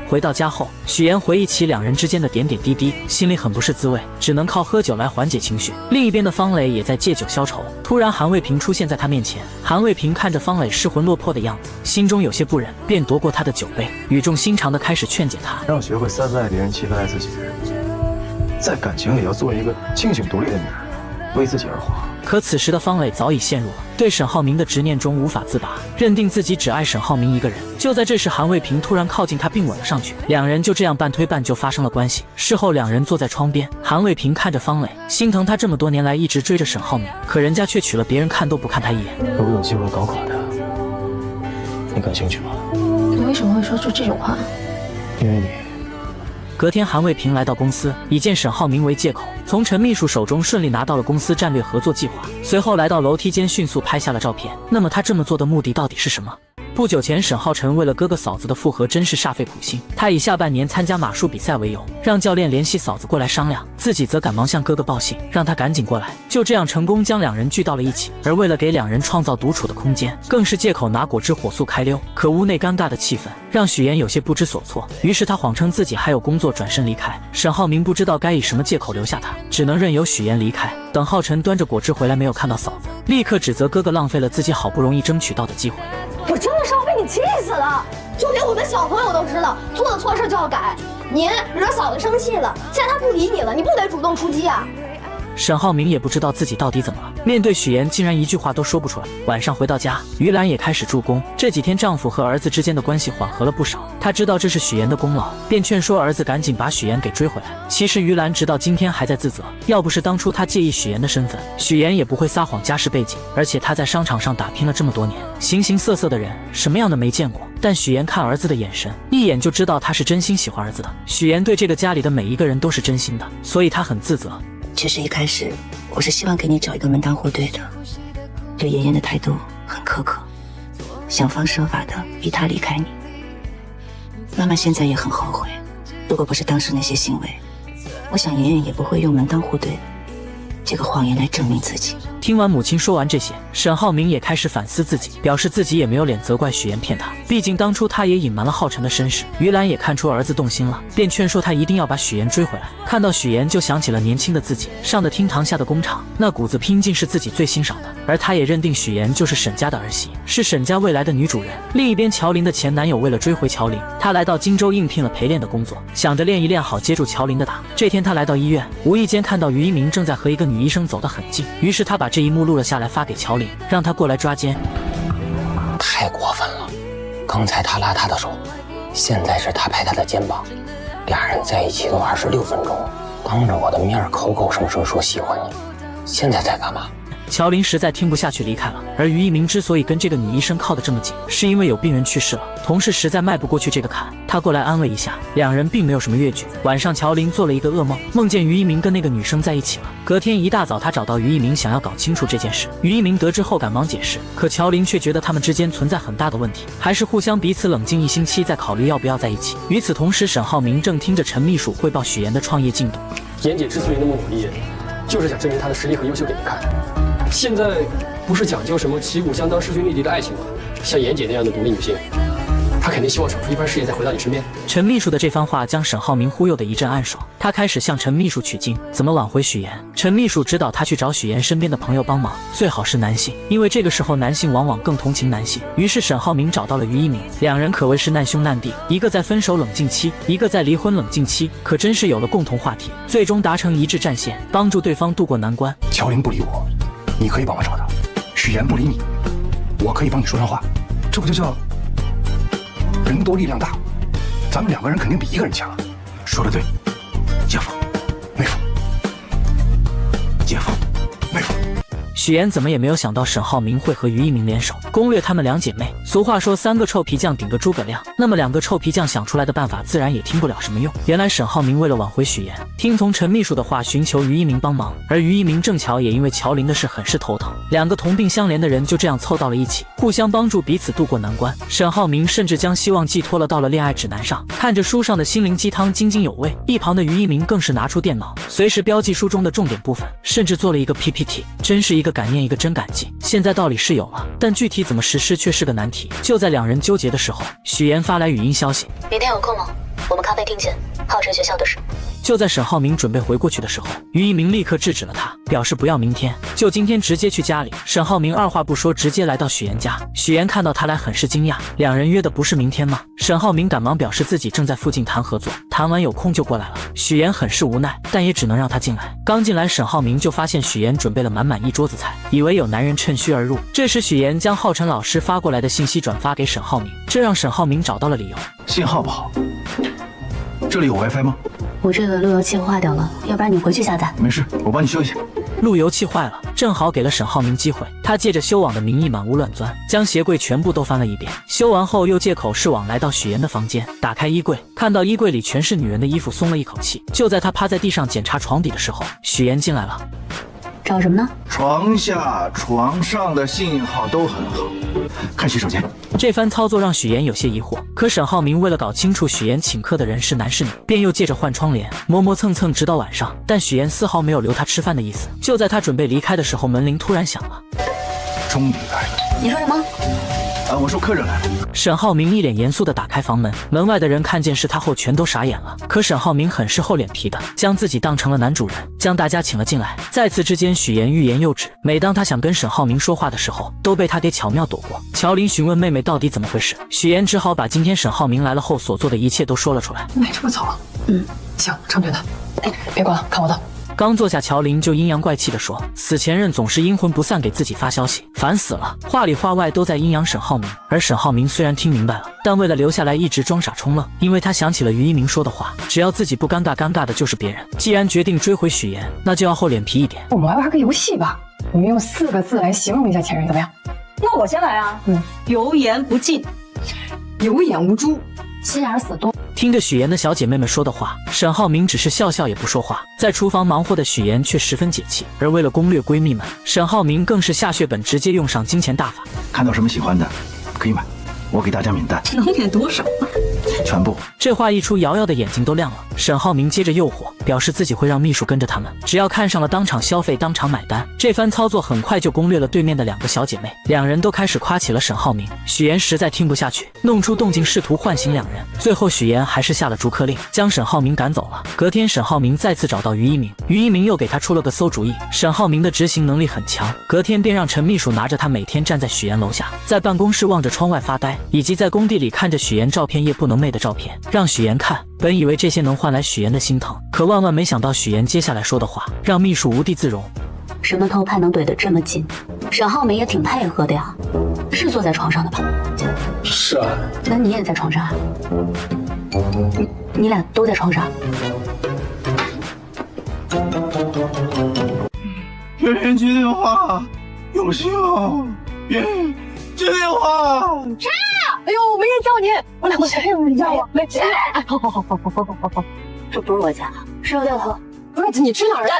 回到家后，许岩回忆起两人之间的点点滴滴，心里很不是滋味，只能靠喝酒来缓解情绪。另一边的方磊也在借酒消愁。突然，韩卫平出现在他面前。韩卫平看着方磊失魂落魄的样子，心中有些不忍，便夺过他的酒杯，语重心长地开始劝解他，要学会3分爱别人7分爱自己，在感情里要做一个清醒独立的女人，为自己而活。可此时的方磊早已陷入了对沈浩明的执念中无法自拔，认定自己只爱沈浩明一个人。就在这时，韩卫平突然靠近他并吻了上去，两人就这样半推半就发生了关系。事后两人坐在窗边，韩卫平看着方磊，心疼他这么多年来一直追着沈浩明，可人家却娶了别人，看都不看他一眼。如果有机会搞垮他，你感兴趣吗？你为什么会说出这种话？因为你。隔天，韩卫平来到公司，以见沈浩明为借口，从陈秘书手中顺利拿到了公司战略合作计划。随后来到楼梯间，迅速拍下了照片。那么他这么做的目的到底是什么？不久前，沈浩辰为了哥哥嫂子的复合，真是煞费苦心。他以下半年参加马术比赛为由，让教练联系嫂子过来商量，自己则赶忙向哥哥报信，让他赶紧过来。就这样成功将两人聚到了一起。而为了给两人创造独处的空间，更是借口拿果汁火速开溜。可屋内尴尬的气氛让许岩有些不知所措，于是他谎称自己还有工作，转身离开。沈浩明不知道该以什么借口留下他，只能任由许岩离开。等浩辰端着果汁回来，没有看到嫂子，立刻指责哥哥浪费了自己好不容易争取到的机会。我真的是要被你气死了！就连我的小朋友都知道，做了错事就要改。您惹嫂子生气了，现在她不理你了，你不得主动出击啊？沈浩明也不知道自己到底怎么了，面对许妍竟然一句话都说不出来。晚上回到家，于兰也开始助攻。这几天丈夫和儿子之间的关系缓和了不少，她知道这是许妍的功劳，便劝说儿子赶紧把许妍给追回来。其实于兰直到今天还在自责，要不是当初她介意许妍的身份，许妍也不会撒谎家世背景，而且她在商场上打拼了这么多年，形形色色的人，什么样的没见过。但许妍看儿子的眼神，一眼就知道他是真心喜欢儿子的。许妍对这个家里的每一个人都是真心的，所以她很自责。其实一开始我是希望给你找一个门当户对的，对妍妍的态度很苛刻，想方设法的逼她离开你。妈妈现在也很后悔，如果不是当时那些行为，我想妍妍也不会用门当户对这个谎言来证明自己。听完母亲说完这些，沈浩明也开始反思自己，表示自己也没有脸责怪许妍骗他，毕竟当初他也隐瞒了浩辰的身世。于兰也看出儿子动心了，便劝说他一定要把许妍追回来。看到许妍就想起了年轻的自己，上的厅堂下的工厂，那股子拼劲是自己最欣赏的，而他也认定许妍就是沈家的儿媳，是沈家未来的女主人。另一边，乔琳的前男友为了追回乔琳，他来到荆州应聘了陪练的工作，想着练一练好接住乔琳的打。这天他来到医院，无意间看到于一鸣正在和一个女医生走得很近，于是他把这一幕录了下来发给乔琳，让她过来抓奸。太过分了，刚才他拉她的手，现在是他拍她的肩膀，俩人在一起都26分钟，当着我的面口口声声说喜欢你，现在在干嘛？乔琳实在听不下去离开了，而于一鸣之所以跟这个女医生靠得这么紧，是因为有病人去世了，同事实在迈不过去这个坎，他过来安慰一下，两人并没有什么越剧。晚上乔琳做了一个噩梦，梦见于一鸣跟那个女生在一起了。隔天一大早，他找到于一鸣，想要搞清楚这件事。于一鸣得知后赶忙解释，可乔琳却觉得他们之间存在很大的问题，还是互相彼此冷静1星期再考虑要不要在一起。与此同时，沈浩明正听着陈秘书汇报许妍的创业进度。妍姐之所以那么努力，就是想证明她的实力和优秀给你看。现在不是讲究什么旗鼓相当、势均力敌的爱情吗？像妍姐那样的独立女性，她肯定希望闯出一番事业再回到你身边。陈秘书的这番话将沈浩明忽悠得一阵暗爽，他开始向陈秘书取经，怎么挽回许妍。陈秘书指导他去找许妍身边的朋友帮忙，最好是男性，因为这个时候男性往往更同情男性。于是沈浩明找到了于一鸣，两人可谓是难兄难弟，一个在分手冷静期，一个在离婚冷静期，可真是有了共同话题，最终达成一致战线，帮助对方渡过难关。乔琳不理我，你可以帮我找他；许妍不理你，我可以帮你说上话。这不就叫人多力量大？咱们2个人肯定比1个人强。说得对，姐夫，妹夫，姐夫，妹夫。许妍怎么也没有想到沈浩明会和于一鸣联手攻略她们2姐妹。俗话说3个臭皮匠顶个诸葛亮，那么2个臭皮匠想出来的办法自然也听不了什么用。原来沈浩明为了挽回许妍，听从陈秘书的话寻求于一鸣帮忙，而于一鸣正巧也因为乔琳的事很是头疼，2个同病相怜的人就这样凑到了一起，互相帮助彼此渡过难关。沈浩明甚至将希望寄托了到了恋爱指南上，看着书上的心灵鸡汤津津有味，一旁的于一鸣更是拿出电脑随时标记书中的重点部分，甚至做了一个 PPT， 真是一个感念一个真感激。现在道理是有了，但具体怎么实施却是个难题。就在2人纠结的时候，许妍发来语音消息：明天有空吗？我们咖啡厅见，浩辰学校的事。就在沈浩明准备回过去的时候，于一鸣立刻制止了他，表示不要明天，就今天直接去家里。沈浩明二话不说，直接来到许妍家。许妍看到他来很是惊讶，两人约的不是明天吗？沈浩明赶忙表示自己正在附近谈合作，谈完有空就过来了。许妍很是无奈，但也只能让他进来。刚进来，沈浩明就发现许妍准备了满满一桌子菜，以为有男人趁虚而入。这时许妍将浩辰老师发过来的信息转发给沈浩明，这让沈浩明找到了理由。信号不好，这里有 WiFi 吗？我这个路由器坏掉了，要不然你回去下载。没事，我帮你修一下。路由器坏了，正好给了沈浩明机会。他借着修网的名义满屋乱钻，将鞋柜全部都翻了一遍。修完后又借口是网来到许妍的房间，打开衣柜，看到衣柜里全是女人的衣服，松了一口气。就在他趴在地上检查床底的时候，许妍进来了。找什么呢？床下、床上的信号都很好，看洗手间。这番操作让许妍有些疑惑，可沈浩明为了搞清楚许妍请客的人是男是女，便又借着换窗帘磨磨蹭蹭直到晚上，但许妍丝毫没有留他吃饭的意思。就在他准备离开的时候，门铃突然响了。终于来了。你说什么？我说客人来了。沈浩明一脸严肃地打开房门，门外的人看见是他后全都傻眼了。可沈浩明很是厚脸皮的，将自己当成了男主人，将大家请了进来。在此之间，许妍欲言又止，每当他想跟沈浩明说话的时候，都被他给巧妙躲过。乔琳询问妹妹到底怎么回事，许妍只好把今天沈浩明来了后所做的一切都说了出来。买这么早？行，成全他。哎，别管了，看我的。刚坐下，乔林就阴阳怪气地说，死前任总是阴魂不散给自己发消息，烦死了，话里话外都在阴阳沈浩明。而沈浩明虽然听明白了，但为了留下来一直装傻充愣，因为他想起了于一鸣说的话，只要自己不尴尬，尴尬的就是别人。既然决定追回许妍，那就要厚脸皮一点。我们来玩个游戏吧，你们用4个字来形容一下前任，怎么样？那我先来啊。油盐不进，有眼无珠，心眼死多。听着许妍的小姐妹们说的话，沈浩明只是笑笑也不说话。在厨房忙活的许妍却十分解气，而为了攻略闺蜜们，沈浩明更是下血本，直接用上金钱大法。看到什么喜欢的，可以买，我给大家免单。能免多少？全部。这话一出，瑶瑶的眼睛都亮了。沈浩明接着诱惑，表示自己会让秘书跟着他们，只要看上了当场消费，当场买单。这番操作很快就攻略了对面的2个小姐妹，两人都开始夸起了沈浩明。许妍实在听不下去，弄出动静试图唤醒两人，最后许妍还是下了逐客令，将沈浩明赶走了。隔天，沈浩明再次找到于一鸣，于一鸣又给他出了个馊主意。沈浩明的执行能力很强，隔天便让陈秘书拿着他每天站在许妍楼下，在办公室望着窗外发呆，以及在工地里看着许妍照片夜不能寐的照片，让许妍看。本以为这些能换来许妍的心疼，可万万没想到许妍接下来说的话让秘书无地自容。什么偷拍能怼得这么紧？沈浩明也挺配合的呀，是坐在床上的吧？是啊。那你也在床上啊？你俩都在床上？别人接电话，有信号。别人接电话。谁？哎呦，没人叫你，我俩谁有人叫我？没接。哎，好，这不是我家，是有点疼。不是你去哪儿了？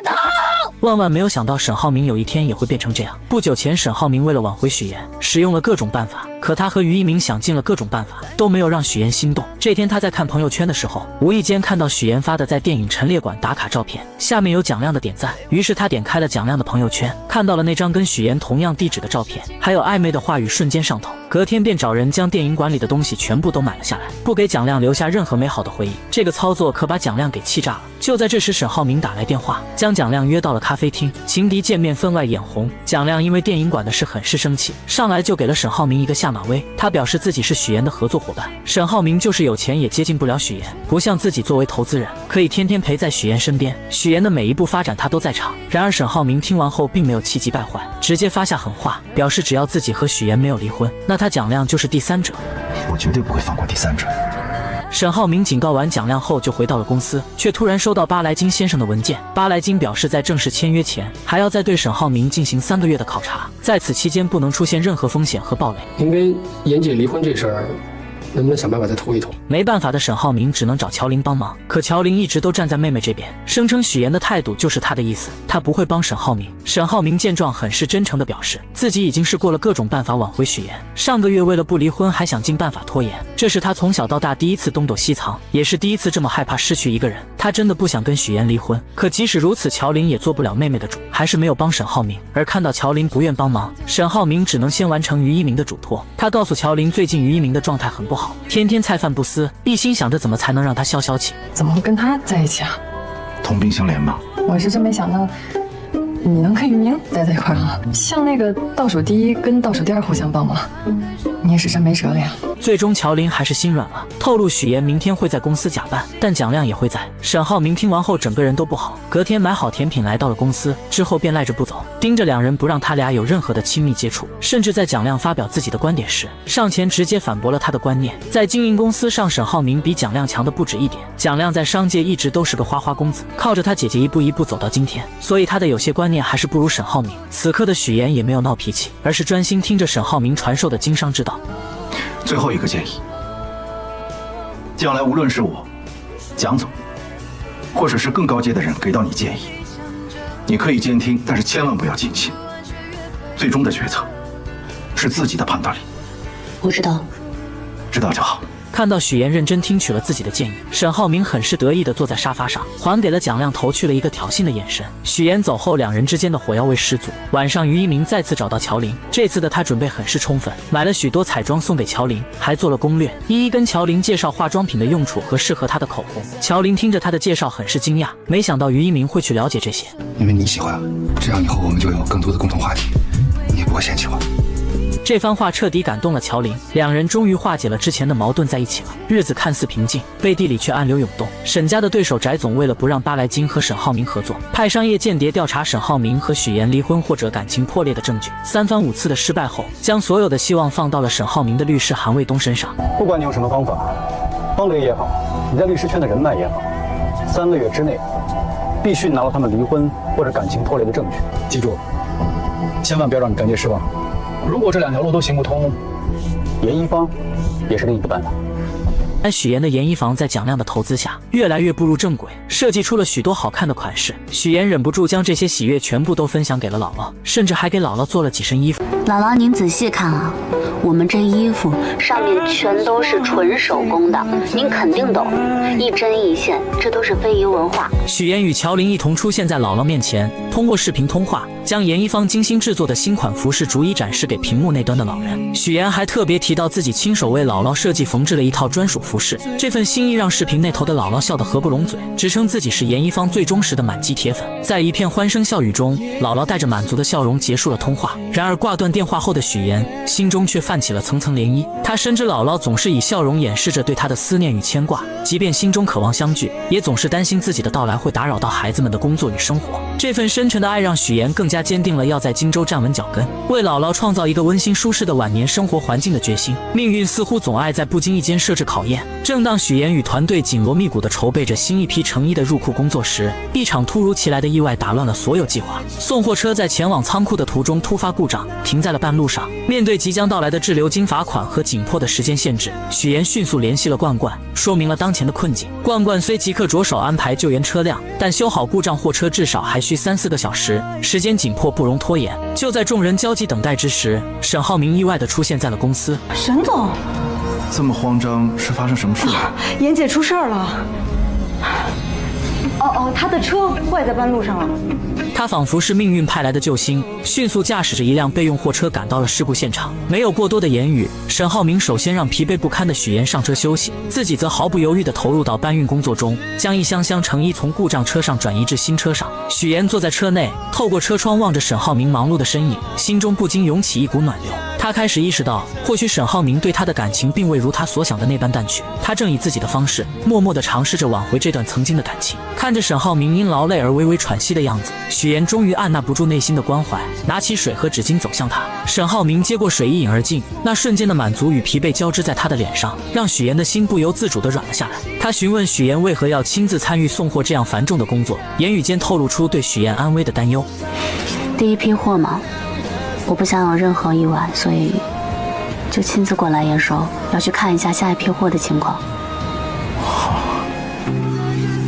万万没有想到沈浩明有一天也会变成这样。不久前，沈浩明为了挽回许妍，使用了各种办法，可他和于一鸣想尽了各种办法，都没有让许妍心动。这天他在看朋友圈的时候，无意间看到许妍发的在电影陈列馆打卡照片，下面有蒋亮的点赞，于是他点开了蒋亮的朋友圈，看到了那张跟许妍同样地址的照片，还有暧昧的话语，瞬间上头。隔天便找人将电影馆里的东西全部都买了下来，不给蒋亮留下任何美好的回忆。这个操作可把蒋亮给气炸了。就在这时，沈浩明打来电话，将蒋亮约到了咖啡厅。情敌见面分外眼红，蒋亮因为电影馆的事很是生气，上来就给了沈浩明一个下马威。他表示自己是许妍的合作伙伴，沈浩明就是有钱也接近不了许妍，不像自己作为投资人可以天天陪在许妍身边，许妍的每一步发展他都在场。然而沈浩明听完后并没有气急败坏，直接发下狠话，表示只要自己和许妍没有离婚，那他蒋亮就是第三者。我绝对不会放过第三者。沈浩明警告完蒋亮后就回到了公司，却突然收到巴莱金先生的文件。巴莱金表示在正式签约前还要再对沈浩明进行3个月的考察，在此期间不能出现任何风险和暴雷。您跟妍姐离婚这事儿能不能想办法再拖一拖？没办法的沈浩明只能找乔林帮忙，可乔林一直都站在妹妹这边，声称许妍的态度就是他的意思，他不会帮沈浩明。沈浩明见状很是真诚地表示自己已经试过了各种办法挽回许妍，上个月为了不离婚还想尽办法拖延，这是他从小到大第一次东躲西藏，也是第一次这么害怕失去一个人。他真的不想跟许妍离婚，可即使如此，乔林也做不了妹妹的主，还是没有帮沈浩明。而看到乔林不愿帮忙，沈浩明只能先完成于一鸣的嘱托。他告诉乔林最近于一鸣的状态很不好，天天菜饭不思，一心想着怎么才能让他消消气。怎么跟他在一起啊？同病相怜嘛。我是真没想到你能跟于明待在一块儿啊！像那个倒数第一跟倒数第二互相帮忙，你也是真没辙了呀。最终乔林还是心软了，透露许妍明天会在公司假扮，但蒋亮也会在。沈浩明听完后整个人都不好，隔天买好甜品来到了公司，之后便赖着不走，盯着两人不让他俩有任何的亲密接触，甚至在蒋亮发表自己的观点时，上前直接反驳了他的观念。在经营公司上，沈浩明比蒋亮强的不止一点。蒋亮在商界一直都是个花花公子，靠着他姐姐一步一步走到今天，所以他的有些观念还是不如沈浩明。此刻的许妍也没有闹脾气，而是专心听着沈浩明传授的经商之道。最后一个建议，将来无论是我、蒋总，或者是更高阶的人给到你建议，你可以监听，但是千万不要尽信。最终的决策是自己的判断力。我知道了，知道就好。看到许妍认真听取了自己的建议，沈浩明很是得意地坐在沙发上，还给了蒋亮投去了一个挑衅的眼神。许妍走后，两人之间的火药味十足。晚上，于一鸣再次找到乔林，这次的他准备很是充分，买了许多彩妆送给乔林，还做了攻略，一一跟乔林介绍化妆品的用处和适合他的口红。乔林听着他的介绍很是惊讶，没想到于一鸣会去了解这些。因为你喜欢，这样以后我们就有更多的共同话题，你也不会嫌弃我。这番话彻底感动了乔林，两人终于化解了之前的矛盾，在一起了。日子看似平静，背地里却暗流涌动。沈家的对手翟总为了不让巴莱金和沈浩明合作，派商业间谍调查沈浩明和许妍离婚或者感情破裂的证据。3番5次的失败后，将所有的希望放到了沈浩明的律师韩卫东身上。不管你用什么方法，方磊也好，你在律师圈的人脉也好，3个月之内必须拿到他们离婚或者感情破裂的证据。记住，千万不要让你干爹失望。如果这2条路都行不通，严一方也是另一个办法。但许妍的研衣房在蒋亮的投资下越来越步入正轨，设计出了许多好看的款式。许妍忍不住将这些喜悦全部都分享给了姥姥，甚至还给姥姥做了几身衣服。姥姥，您仔细看啊，我们这衣服上面全都是纯手工的，您肯定懂，一针一线，这都是非遗文化。许妍与乔林一同出现在姥姥面前，通过视频通话，将研一方精心制作的新款服饰逐一展示给屏幕那端的老人。许妍还特别提到自己亲手为姥姥设计缝制了一套专属服饰，这份心意让视频那头的姥姥笑得合不拢嘴，直称自己是研一方最忠实的满级铁粉。在一片欢声笑语中，姥姥带着满足的笑容结束了通话。然而挂断电话后的许妍心中却泛起了层层涟漪，她深知姥姥总是以笑容掩饰着对她的思念与牵挂，即便心中渴望相聚，也总是担心自己的到来会打扰到孩子们的工作与生活。这份深沉的爱让许妍更加坚定了要在荆州站稳脚跟，为姥姥创造一个温馨舒适的晚年生活环境的决心。命运似乎总爱在不经意间设置考验。正当许妍与团队紧锣密鼓地筹备着新一批成衣的入库工作时，一场突如其来的意外打乱了所有计划。送货车在前往仓库的途中突发故障，停在了半路上。面对即将到来的滞留金罚款和紧迫的时间限制，许妍迅速联系了冠冠，说明了当前的困境。冠冠虽即刻着手安排救援车辆，但修好故障货车至少还需3-4个小时，时间紧迫不容拖延。就在众人焦急等待之时，沈浩明意外地出现在了公司。沈总，这么慌张，是发生什么事了？妍姐出事儿了。他的车坏在半路上了。他仿佛是命运派来的救星，迅速驾驶着一辆备用货车赶到了事故现场。没有过多的言语，沈浩明首先让疲惫不堪的许妍上车休息，自己则毫不犹豫地投入到搬运工作中，将一箱箱成衣从故障车上转移至新车上。许妍坐在车内，透过车窗望着沈浩明忙碌的身影，心中不禁涌起一股暖流。他开始意识到，或许沈浩明对他的感情并未如他所想的那般淡去，他正以自己的方式默默地尝试着挽回这段曾经的感情。看着沈浩明因劳累而微微喘息的样子，许妍终于按捺不住内心的关怀，拿起水和纸巾走向他。沈浩明接过水一饮而尽，那瞬间的满足与疲惫交织在他的脸上，让许妍的心不由自主地软了下来。他询问许妍为何要亲自参与送货这样繁重的工作，言语间透露出对许妍安危的担忧。第一批货嘛，我不想有任何意外，所以就亲自过来验收，要去看一下下一批货的情况。